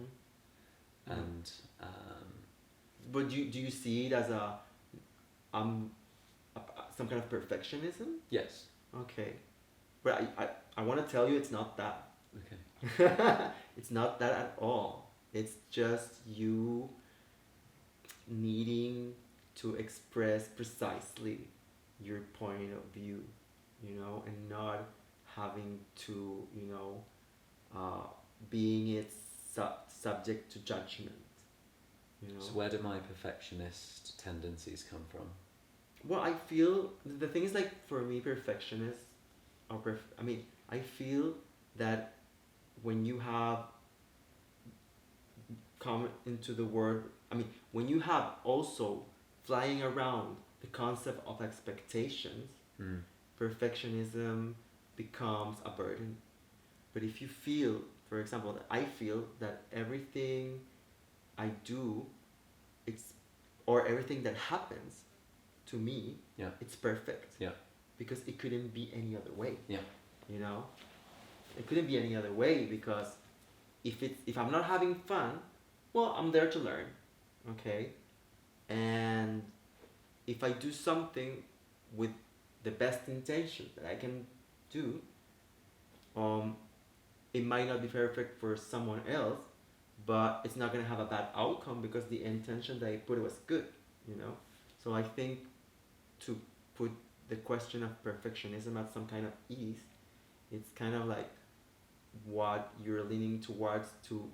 Yeah. and But do you see it as um some kind of perfectionism? yes, Okay, but I want to tell you it's not that. okay, It's not that at all. It's just you needing to express precisely your point of view, and not having to, uh, being it subject to judgment, So where do my perfectionist tendencies come from? Well, I feel the thing is, like, for me, perfectionists I mean, I feel that when you have come into the world. I mean, when you have also flying around the concept of expectations, Mm. perfectionism becomes a burden. But if you feel, for example, that I feel that everything I do, it's or everything that happens to me, Yeah. it's perfect. Yeah. Because it couldn't be any other way. Yeah. You know, it couldn't be any other way because if I'm not having fun, well, I'm there to learn, okay, and if I do something with the best intention that I can do, um, it might not be perfect for someone else, but it's not gonna have a bad outcome because the intention that I put was good, you know. So I think to put the question of perfectionism at some kind of ease, it's kind of like what you're leaning towards to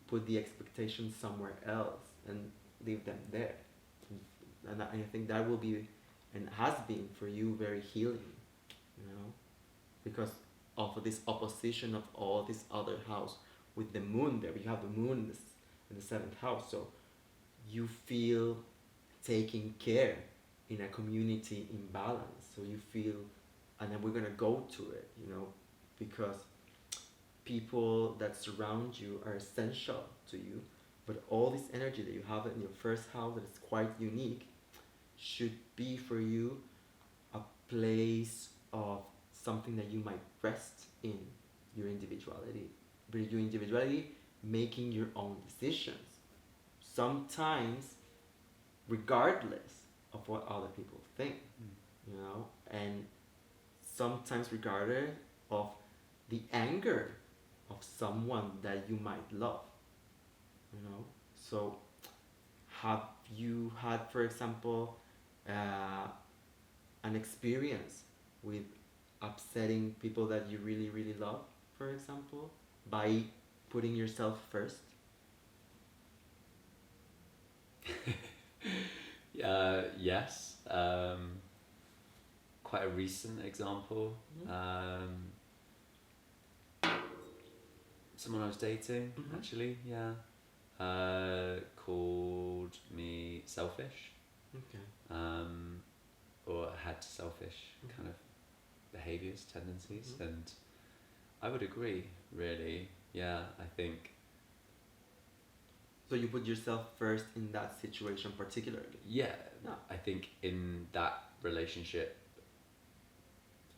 put the expectations somewhere else and leave them there. And I think that will be and has been for you very healing, you know, because of this opposition of all this other house with the moon there. We have the moon in the seventh house, so you feel taking care in a community imbalance. So you feel, and then we're gonna go to it, you know, because people that surround you are essential to you, but all this energy that you have in your first house that is quite unique should be for you a place of something that you might rest in your individuality. But your individuality making your own decisions. Sometimes regardless of what other people think, you know, and sometimes regardless of the anger of someone that you might love, you know. So have you had, for example, an experience with upsetting people that you really really love, for example, by putting yourself first? Yes. Quite a recent example. Someone I was dating, Mhm. actually, yeah, called me selfish, Okay. or had selfish Mhm. kind of behaviors, tendencies, Mhm. and I would agree, really. Yeah, I think, So you put yourself first in that situation particularly. yeah, Yeah. I think in that relationship,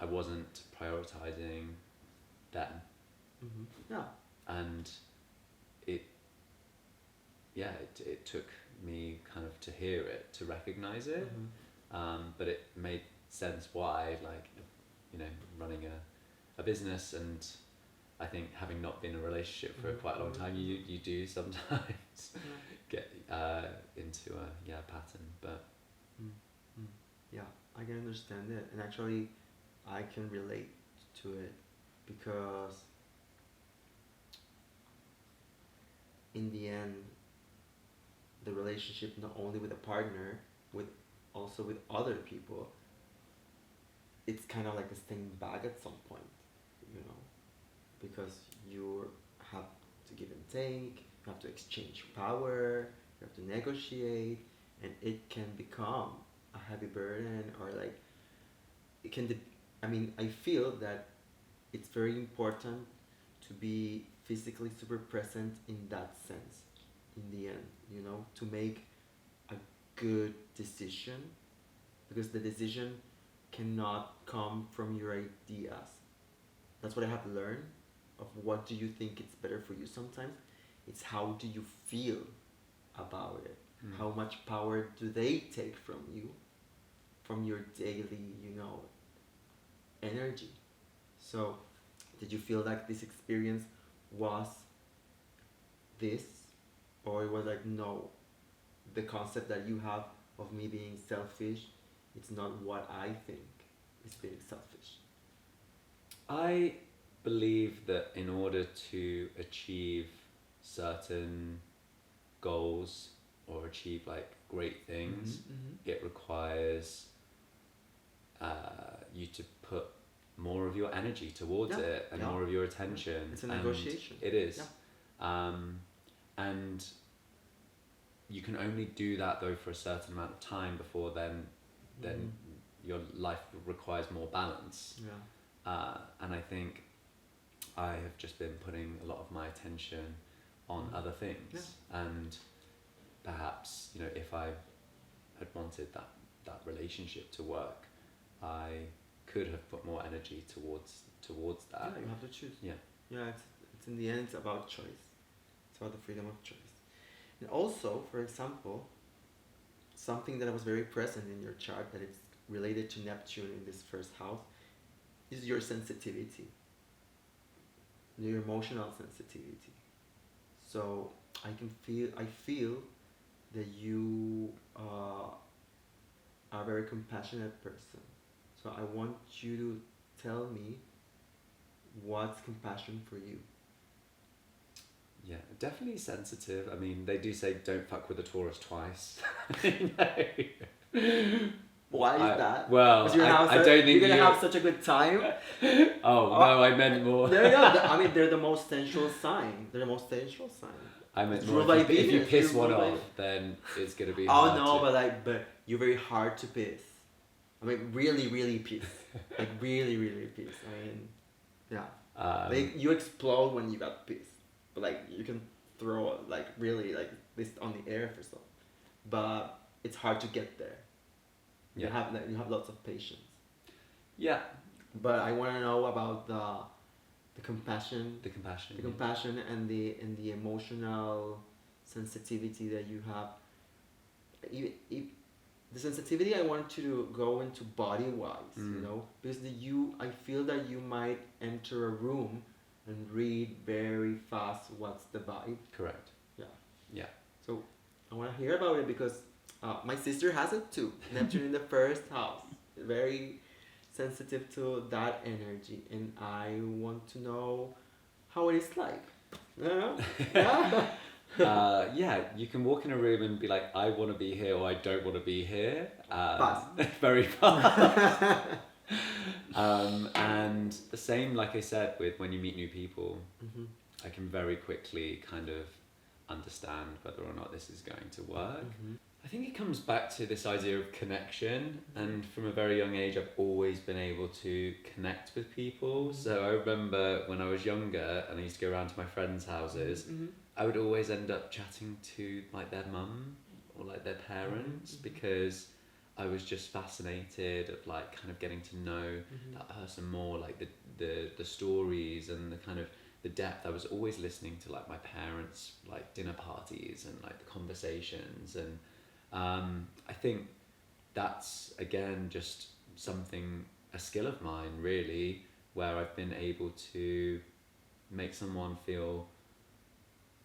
I wasn't prioritizing them, Mm-hmm. Yeah. and it, yeah, it took me kind of to hear it, to recognize it, but it made sense why, like, you know, running a business, and I think having not been in a relationship for quite a long time, you do sometimes get into a pattern, but Yeah, I can understand it, and actually, I can relate to it because in the end, the relationship not only with a partner, with also with other people, it's kind of like a sting bag at some point, you know, because you have to give and take, you have to exchange power, you have to negotiate, and it can become a heavy burden or like it can. I mean, I feel that it's very important to be physically super present in that sense. In the end, you know, to make a good decision because the decision cannot come from your ideas. That's what I have learned of what do you think it's better for you sometimes. It's how do you feel about it. How much power do they take from you, from your daily, you know, energy. So, did you feel like this experience was this, or it was like no, the concept that you have of me being selfish, it's not what I think is being selfish. I believe that in order to achieve certain goals or achieve like great things, it requires you to put more of your energy towards Yeah, it and yeah. more of your attention. It's a And negotiation. it is. Yeah. And you can only do that though for a certain amount of time before then your life requires more balance. And I think I have just been putting a lot of my attention on other things, and perhaps, you know, if I had wanted that relationship to work, I could have put more energy towards that. Yeah, you have to choose. Yeah. Yeah, it's in the end, it's about choice. It's about the freedom of choice. And also, for example, something that was very present in your chart that it's related to Neptune in this first house is your sensitivity, your emotional sensitivity. So I feel that you are a very compassionate person. So I want you to tell me what's compassion for you. Yeah, definitely sensitive. I mean, they do say don't fuck with a Taurus twice. No. Why is that? Well, I don't think you're gonna have such a good time. Oh no, I meant more. I mean, they're the most sensual sign. They're the most sensual sign. I meant It's more. ruled by If you Venus, piss you're one ruled by- off, then it's gonna be. Oh hard no, to... but you're very hard to piss. I mean, really, really piss. Like really, really piss. I mean, yeah. Like you explode when you got pissed, but like you can throw like really like this on the air for some, but it's hard to get there. Yeah. You have lots of patience. Yeah. But I want to know about the compassion. The compassion. The compassion and the emotional sensitivity that you have. The sensitivity, I want you to go into body wise, you know, because I feel that you might enter a room and read very fast what's the vibe. Correct. Yeah. Yeah. So I want to hear about it because my sister has it too. Neptune in the first house, very sensitive to that energy, and I want to know how it is like. Yeah, you can walk in a room and be like, I want to be here or I don't want to be here. Fast. Very fast. And the same, like I said, with when you meet new people, I can very quickly kind of understand whether or not this is going to work. I think it comes back to this idea of connection, and from a very young age I've always been able to connect with people. So I remember when I was younger and I used to go around to my friends' houses, I would always end up chatting to like their mum or like their parents because I was just fascinated of like kind of getting to know that person more, like the stories and the kind of the depth. I was always listening to like my parents' like dinner parties and like the conversations, and I think that's again just a skill of mine really, where I've been able to make someone feel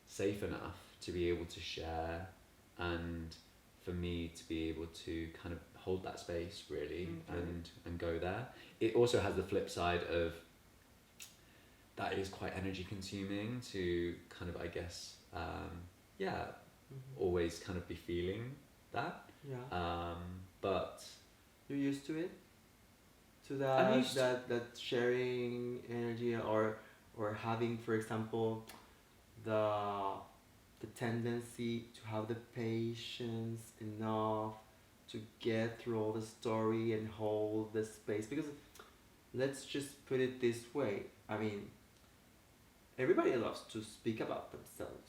safe enough to be able to share, and for me to be able to kind of hold that space really and go there. It also has the flip side of that is quite energy consuming to kind of, I guess, always kind of be feeling that. Yeah. But You're used to it? To I'm used that sharing energy or having, for example, the tendency to have the patience enough to get through all the story and hold the space, because let's just put it this way, I mean, everybody loves to speak about themselves,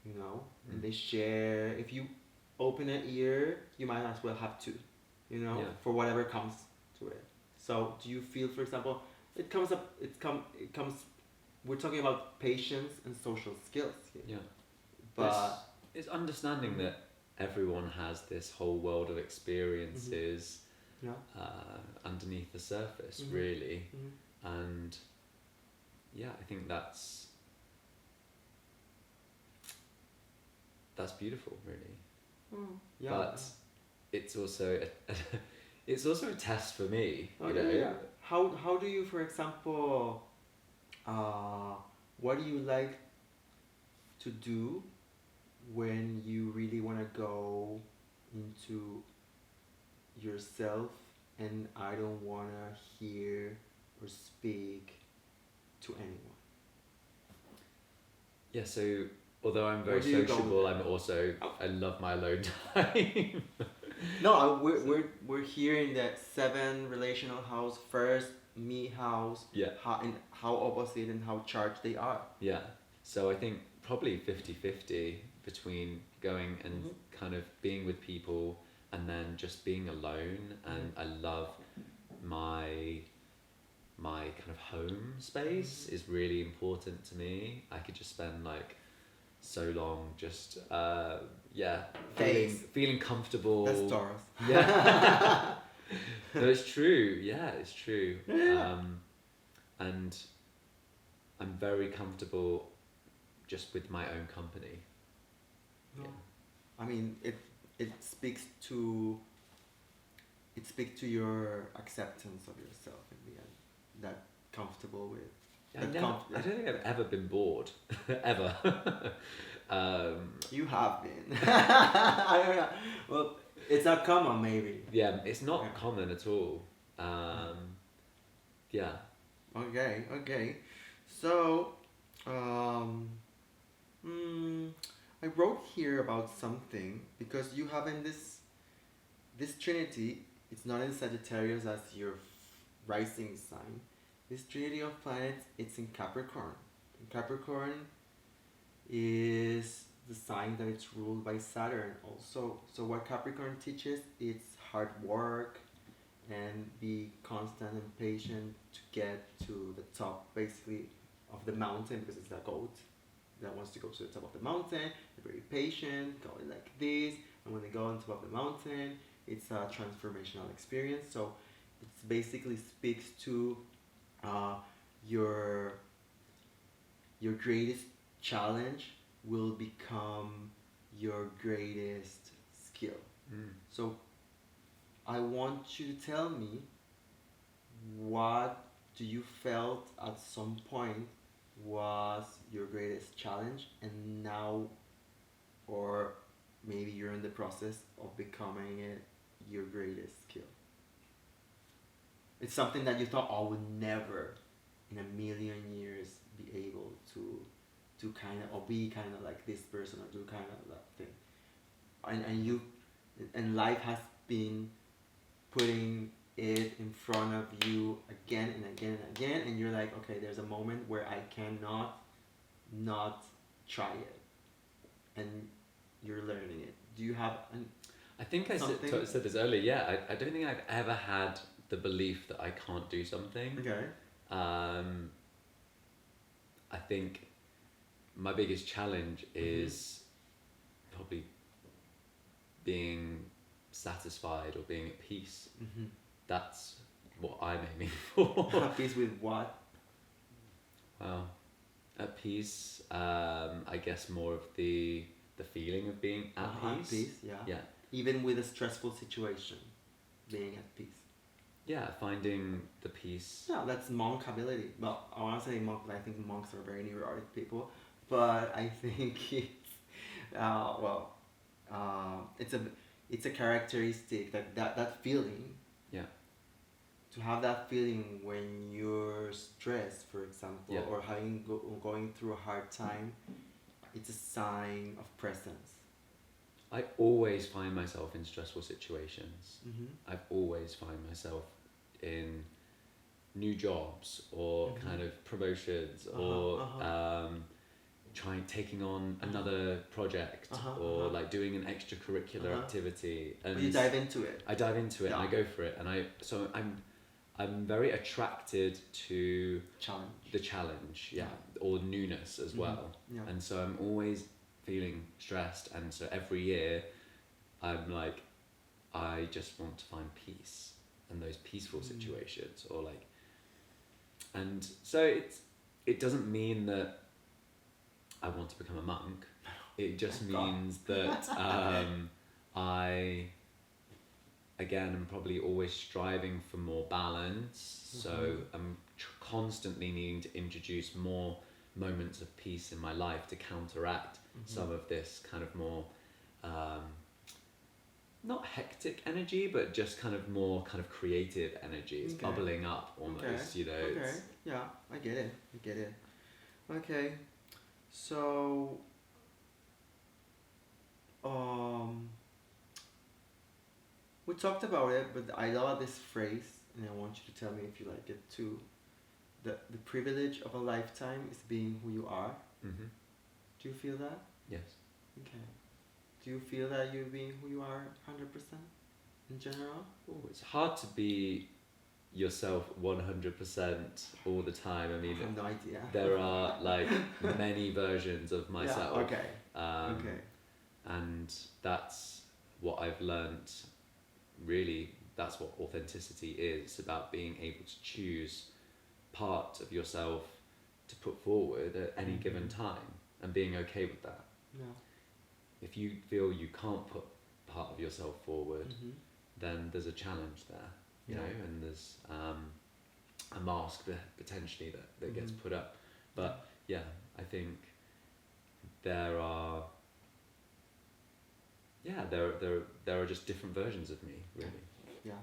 you know, and they share. If you open an ear, you might as well have two, you know, for whatever comes to it. So do you feel, for example, it comes we're talking about patience and social skills here. Yeah. But it's understanding that everyone has this whole world of experiences underneath the surface, really. And yeah, I think that's beautiful, really. Yeah. But it's also it's also a test for me. How do you, for example, what do you like to do when you really want to go into yourself and I don't want to hear or speak to anyone? Yeah, so although I'm very Where do you go sociable, with I'm also, Oh. I love my alone time. No, we're here in that seven relational house first, me house, Yeah. how opposite and how charged they are. Yeah. So I think probably 50-50 between going and Mhm. kind of being with people and then just being alone. And I love my kind of home space is really important to me. I could just spend like so long just Face. feeling comfortable. That's Taurus. Yeah. No, it's true. Yeah, it's true. Yeah. And I'm very comfortable just with my own company. No. Yeah. I mean, it speaks to your acceptance of yourself in the end. That comfortable with. I don't think I've ever been bored, ever. You have been. I don't know. Well, it's not common, maybe. Yeah, it's not Yeah. common at all. Yeah. Okay. So, um, I wrote here about something because you have in this Trinity. It's not in Sagittarius as your rising sign. This Trinity of planets, it's in Capricorn. And Capricorn is the sign that it's ruled by Saturn also. So what Capricorn teaches, it's hard work and be constant and patient to get to the top basically of the mountain, because it's a goat that wants to go to the top of the mountain. They're very patient, going like this, and when they go on top of the mountain, it's a transformational experience. So it basically speaks to uh, your greatest challenge will become your greatest skill. Mm. So I want you to tell me, what do you felt at some point was your greatest challenge, and now, or maybe you're in the process of becoming it your greatest skill. It's something that you thought, I would never in a million years be able to kind of, or be kind of like this person, or do kind of that thing, and you, and life has been putting it in front of you again and again and again, and you're like, okay, there's a moment where I cannot not try it, and you're learning it. Do you have I think I something? said this earlier. Yeah, I don't think I've ever had the belief that I can't do something. Okay. I think my biggest challenge is probably being satisfied or being at peace. Mm-hmm. That's what I'm aiming for. At peace with what? Wow. At peace, I guess more of the feeling of being at At peace, yeah. Yeah. Even with a stressful situation, being at peace. Yeah, finding the peace. Yeah, that's monk ability. Well, I want to say monk, but I think monks are very neurotic people. But I think it's a characteristic that feeling. Yeah. To have that feeling when you're stressed, for example, Yeah. or going through a hard time, it's a sign of presence. I always find myself in stressful situations. Mm-hmm. I've always find myself in new jobs or kind of promotions or taking on another project or like doing an extracurricular activity, and But you dive into it. I dive into it and I go for it, and I'm very attracted to Challenge. the challenge, or newness as well. Yeah. And so I'm always feeling stressed, and so every year I'm like, I just want to find peace and those peaceful situations, or like, and so it doesn't mean that I want to become a monk. It just means that I again am probably always striving for more balance, so I'm constantly needing to introduce more moments of peace in my life to counteract some of this kind of more not hectic energy, but just kind of more kind of creative energy. It's bubbling up almost, you know. Okay. Yeah, I get it. Okay. So we talked about it, but I love this phrase, and I want you to tell me if you like it too. The privilege of a lifetime is being who you are. Mm-hmm. Do you feel that? Yes. Okay. Do you feel that you're being who you are 100% in general? Oh, it's hard to be yourself 100% all the time. I I mean, have no idea. there are like many versions of myself. Yeah, okay. Okay. And that's what I've learnt. Really, that's what authenticity is. It's about being able to choose part of yourself to put forward at any given time and being okay with that. Yeah. If you feel you can't put part of yourself forward, Mm-hmm. then there's a challenge there, you Yeah. know, and there's a mask potentially that gets Mhm. put up. But yeah, I think there are there are just different versions of me, really. Yeah.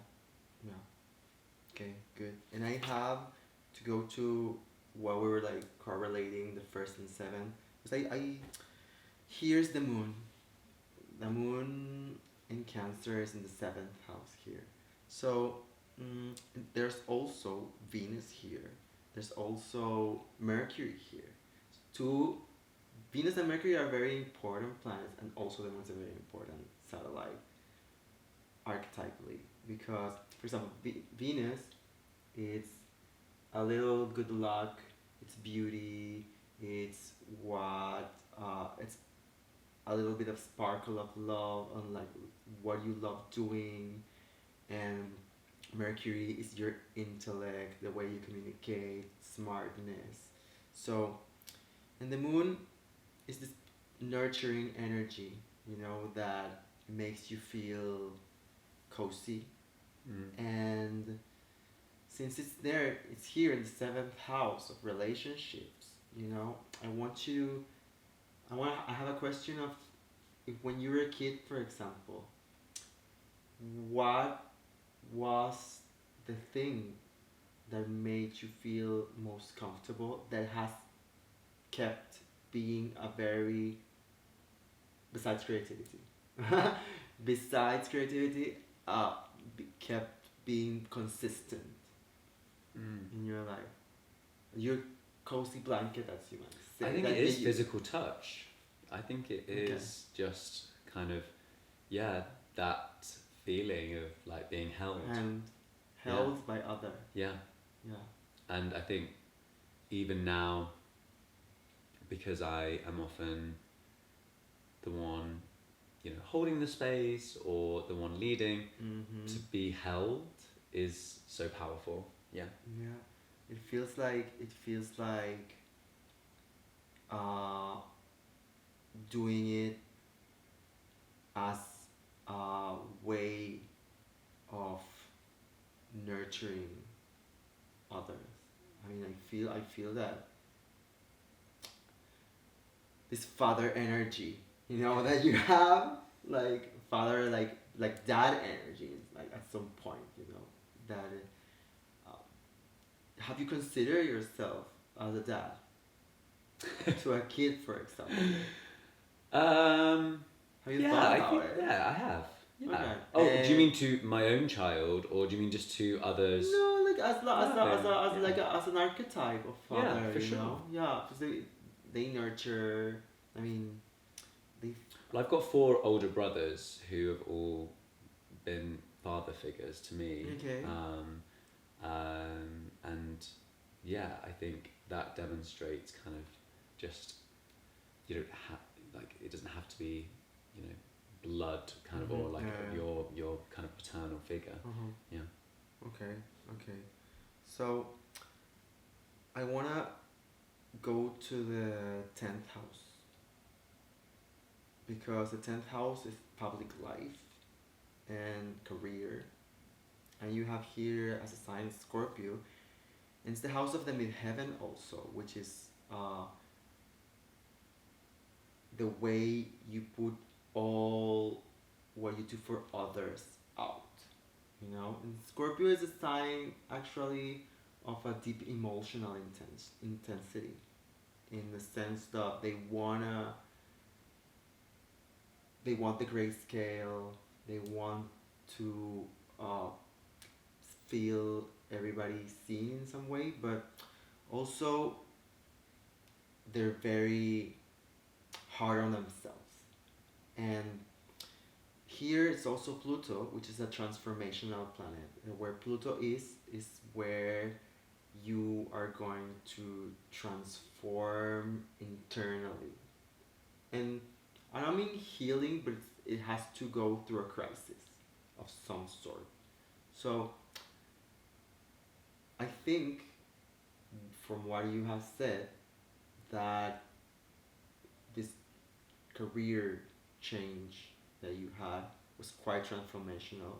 Yeah. Okay, good. And I have to go to what we were like correlating the first and seventh. Because I here's the moon. The moon in Cancer is in the seventh house here. So there's also Venus here. There's also Mercury here. Two Venus and Mercury are very important planets, and also the moon's a very important satellite archetypally because, for example, Venus, it's a little good luck, it's beauty, it's what it's a little bit of sparkle of love on like what you love doing, and Mercury is your intellect, the way you communicate, smartness. So, and the moon is this nurturing energy, that makes you feel cozy. And since it's there, it's here in the seventh house of relationships. I want you. I have a question of, if when you were a kid, for example, what was the thing that made you feel most comfortable that has kept being a very, besides creativity, besides creativity, kept being consistent in your life? Your cozy blanket, as you might say. I think that it is you- physical touch. I think it is just kind of, yeah, that feeling of like being held. and held by other. Yeah. Yeah. And I think even now, because I am often the one, holding the space or the one leading, Mm-hmm. to be held is so powerful. Yeah. Yeah. It feels like uh, doing it as a way of nurturing others. I mean, I feel that this father energy, that you have, like father, like dad energy, like at some point, that. Uh, have you considered yourself as a dad to a kid, for example? Have you thought about it? Yeah, I have. Yeah. Okay. Oh, do you And- mean to my own child, or do you mean just to others? No, like as Okay, as an archetype of father, Yeah, for you sure. know? Yeah, because they nurture. I mean, they. Well, I've got 4 older brothers who have all been father figures to me. Okay. And yeah, I think that demonstrates kind of just, you don't have, like, it doesn't have to be, blood kind of, or Mhm, like yeah. your kind of paternal figure. Yeah. Okay. Okay. So, I wanna go to the 10th house, because the 10th house is public life and career, and you have here as a sign Scorpio, and it's the house of the midheaven also, which is the way you put all what you do for others out. And Scorpio is a sign actually of a deep emotional intensity, in the sense that they want the grayscale, they want to uh, feel everybody seen in some way, but also they're very hard on themselves. And here it's also Pluto, which is a transformational planet. And where Pluto is where you are going to transform internally. And I don't mean healing, but it has to go through a crisis of some sort. So I think, from what you have said, that this career change that you had was quite transformational.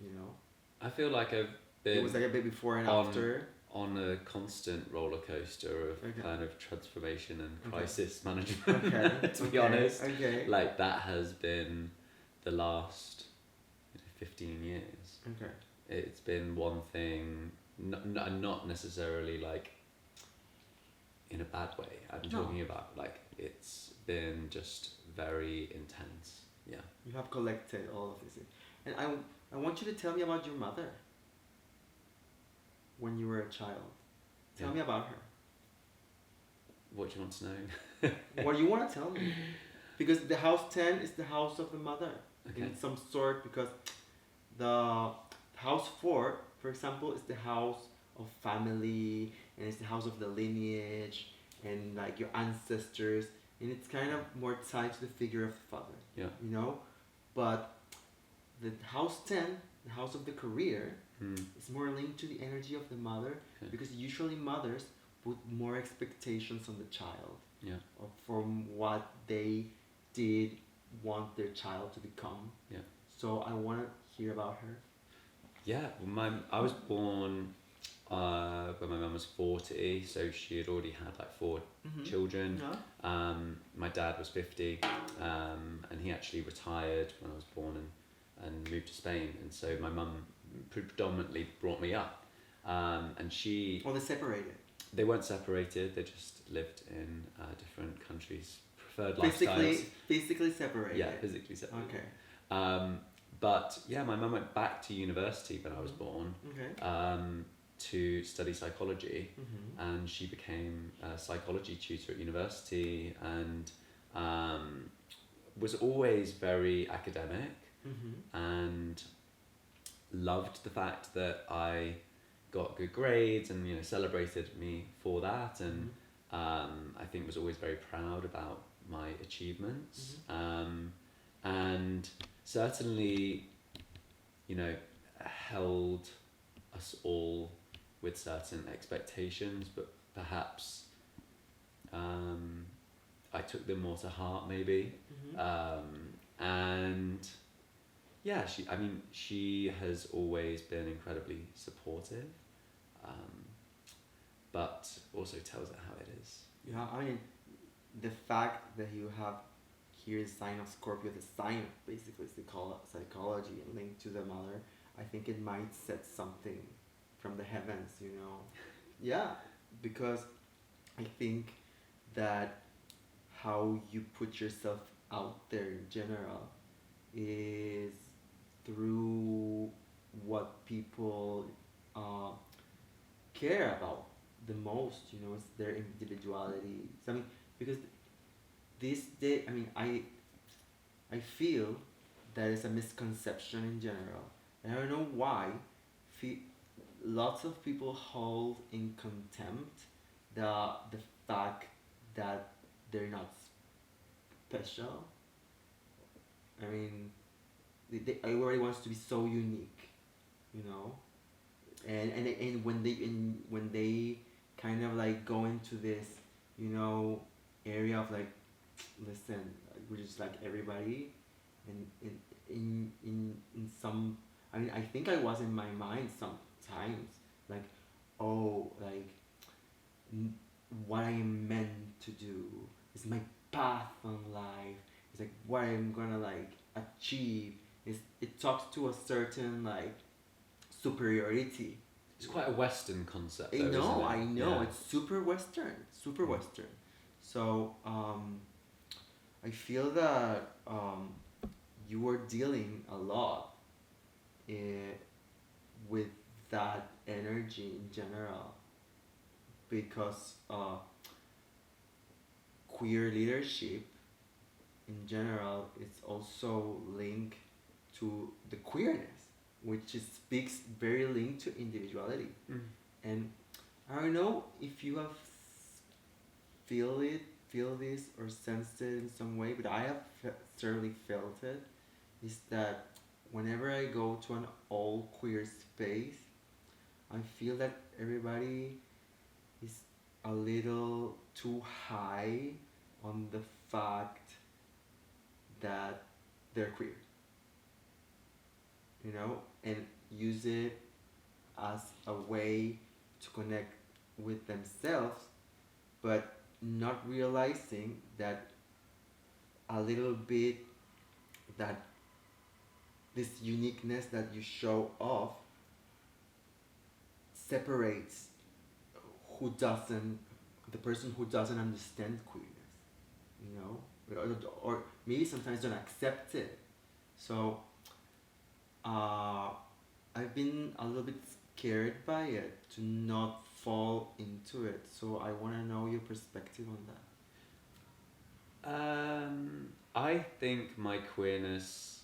You know, I feel like I've it been was like a bit before and on after. on a constant roller coaster of Okay. kind of transformation and Okay. crisis management. Okay. To be okay, honest, Okay. like that has been the last 15 years. Okay. It's been one thing, not necessarily like in a bad way. I'm No. talking about like it's been just very intense. Yeah. You have collected all of this, and I want you to tell me about your mother. When you were a child, tell Yeah. me about her. What do you want to know? What do you want to tell me? Because the house 10 is the house of the mother Okay. in some sort, because the house 4, for example, is the house of family, and it's the house of the lineage and like your ancestors, and it's kind of more tied to the figure of the father. Yeah. You know? But the house 10, the house of the career, is more linked to the energy of the mother, Okay. because usually mothers put more expectations on the child Yeah. from what they did want their child to become. Yeah. So I want to hear about her. Yeah. Well, I was born when my mum was 40, so she had already had like 4 children. Yeah. My dad was 50, and he actually retired when I was born and moved to Spain, and so my mum predominantly brought me up, and she. Well, they separated. They weren't separated. They just lived in different countries, preferred lifestyles. Physically separated. Yeah, physically separated. Okay. But yeah, my mum went back to university when I was born. Okay. To study psychology, Mm-hmm. and she became a psychology tutor at university, and was always very academic, Mm-hmm. and loved the fact that I got good grades and celebrated me for that, and I think was always very proud about my achievements, and certainly held us all with certain expectations, but perhaps I took them more to heart maybe. Mm-hmm. And yeah, she has always been incredibly supportive, but also tells it how it is. Yeah, I mean, the fact that you have here the sign of Scorpio, the sign of basically psychology and linked to the mother, I think it might set something from the heavens, Yeah, because I think that how you put yourself out there in general is through what people care about the most, it's their individuality. So, I mean, because this day, I feel that is a misconception in general. And I don't know why. Lots of people hold in contempt the fact that they're not special. I mean, everybody wants to be so unique, and when they kind of like go into this, area of like, listen, we're just like everybody, and in some, I think I was in my mind sometimes like, oh, like what I am meant to do is my path on life. It's like what I'm gonna like achieve. It talks to a certain like superiority. It's quite a Western concept, I though, know, isn't it? I know. Yeah. It's super Western, super Western. So I feel that you were dealing a lot uh, with that energy in general, because queer leadership in general is also linked to the queerness, which is speaks very linked to individuality. Mm. And I don't know if you have feel it, feel this, or sensed it in some way, but I have certainly felt it. Is that whenever I go to an all queer space, I feel that everybody is a little too high on the fact that they're queer, you know, and use it as a way to connect with themselves, but not realizing that a little bit that this uniqueness that you show off separates who doesn't the person who doesn't understand queerness, you know, or maybe sometimes don't accept it. So uh, I've been a little bit scared by it to not fall into it. So I want to know your perspective on I think my queerness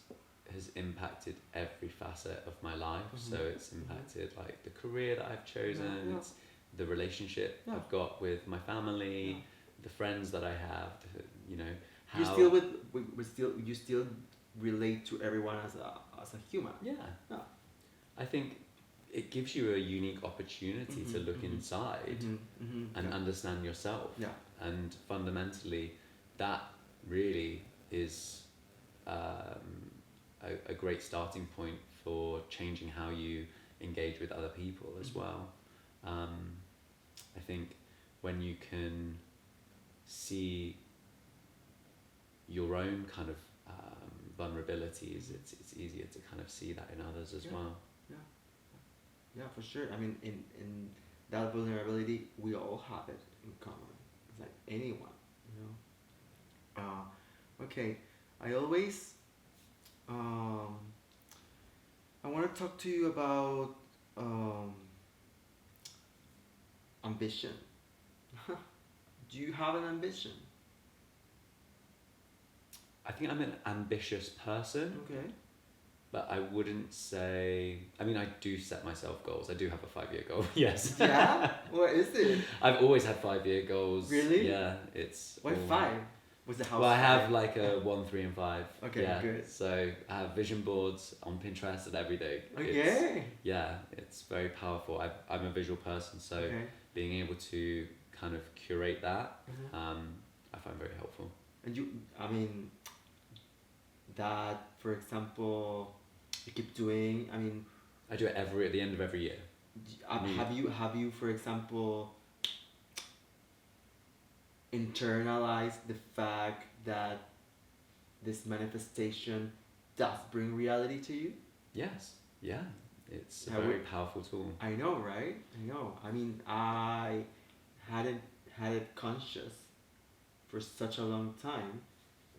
has impacted every facet of my life. So it's impacted like the career that I've chosen, Yeah. it's the relationship Yeah. I've got with my family, Yeah. the friends that I have, you know, how... You still you still relate to everyone as a human. Yeah. Yeah. I think it gives you a unique opportunity to look inside and Yeah. understand yourself. Yeah. And fundamentally, that really is a great starting point for changing how you engage with other people as well. I think when you can see your own kind of vulnerabilities, it's easier to kind of see that in others as well. Yeah, for sure. I mean, in that vulnerability, we all have it in common. It's like anyone, you know. Okay, I always I want to talk to you about ambition. Do you have an ambition? I think I'm an ambitious person, Okay. but I wouldn't say... I mean, I do set myself goals. I do have a 5-year goal, yes. Yeah? What is it? I've always had 5-year goals. Really? Yeah, it's... Why all- 5? Was the house Well, I have five? like a 1, 3 and 5. Okay, yeah. good. So I have vision boards on Pinterest and everything. Okay. It's very powerful. I'm a visual person, so Okay. being able to kind of curate that, Mhm. I find very helpful. And I mean, that, for example, you keep doing, I mean, I do it at the end of every year. have you, for example, internalized the fact that this manifestation does bring reality to you? Yes. Yeah. It's a How very would- powerful tool. I know, right? I know. I mean, I hadn't had it conscious for such a long time,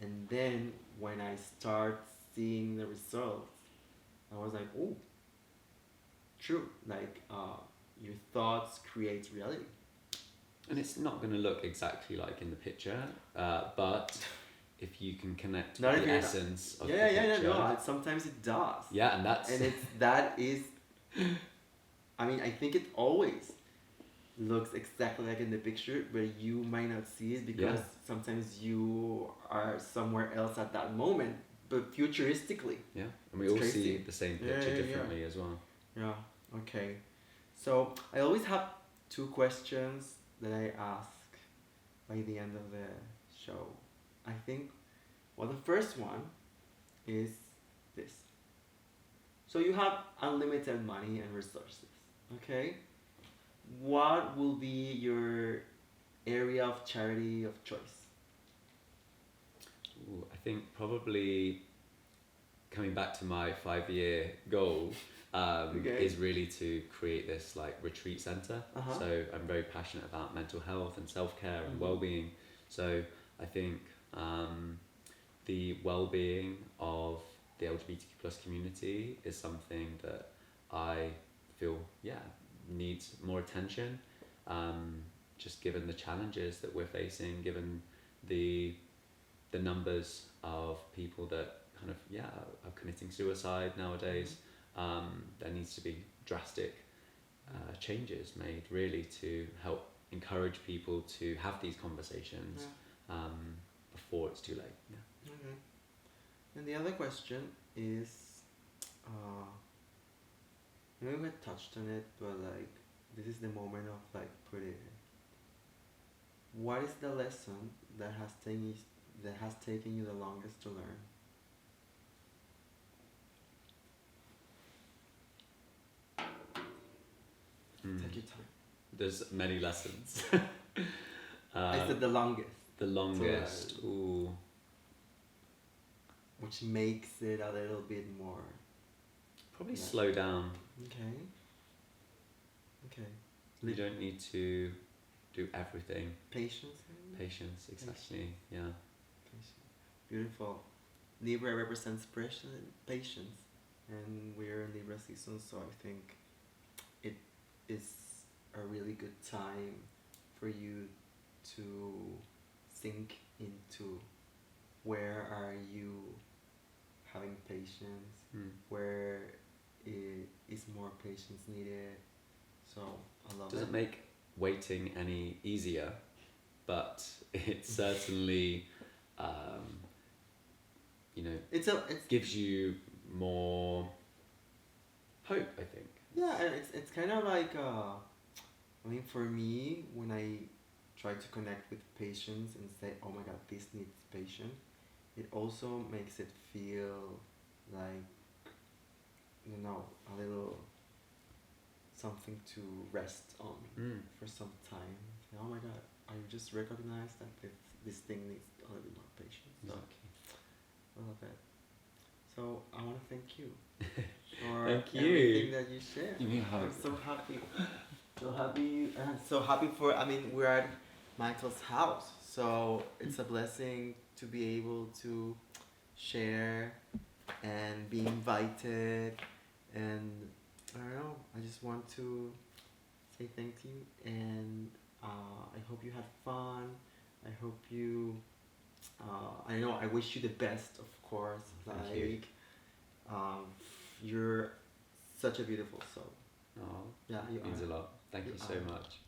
and then when I start seeing the results, I was like, oh, true. Like, your thoughts create reality. And it's not going to look exactly like in the picture, but if you can connect Not with if the you're- essence of Yeah, the yeah, picture... no. Sometimes it does. Yeah, and that's... And that is. I mean, I think it always looks exactly like in the picture, but you might not see it because Yeah. sometimes you are somewhere else at that moment, but futuristically. Yeah, and we It's all crazy. see the same Yeah, picture yeah, yeah. differently as well. Yeah. Okay. So I always have 2 questions that I ask by the end of the show. I think, well, the first one is this. So you have unlimited money and resources, okay? What will be your area of charity of choice? Ooh, I think probably coming back to my 5-year goal Okay. is really to create this like retreat center. Uh-huh. So I'm very passionate about mental health and self-care and Mhm. well-being. So I think the well-being of the LGBTQ plus community is something that I feel needs more attention. Just given the challenges that we're facing, given the numbers of people that kind of are committing suicide nowadays, there needs to be drastic changes made really to help encourage people to have these conversations before it's too late. Yeah. Okay. And the other question is, maybe we had touched on it, but like this is the moment of like putting it. What is the lesson that has taken you the longest to learn? Take your time. There's many lessons. I said the longest. The longest. Ooh. Which makes it a little bit more. Probably slow down. Okay. Okay. You don't need to do everything. Patience. Patience, exactly. Yeah. Patience. Beautiful. Libra represents patience, and we're in Libra season, so I think it is a really good time for you to sink into where are you having patience, where is more patience needed. So I love it. Doesn't make waiting any easier, but it certainly it gives you more hope, I think. Yeah, it's kind of like I mean, for me, when I try to connect with patients and say, oh my god, this needs patience, it also makes it feel like, a little something to rest on for some time. Oh my god, I just recognize that this thing needs a little bit more patience. So, I love it. So I want to thank you for everything that you shared. I'm so happy. So happy. So happy for, we're at Michael's house. So it's a blessing to be able to share and be invited. And I don't know, I just want to say thank you. And I hope you had fun. I hope you, I wish you the best, of course. Thank you. You're such a beautiful soul. Oh, yeah, you means are. a lot. Thank you so much.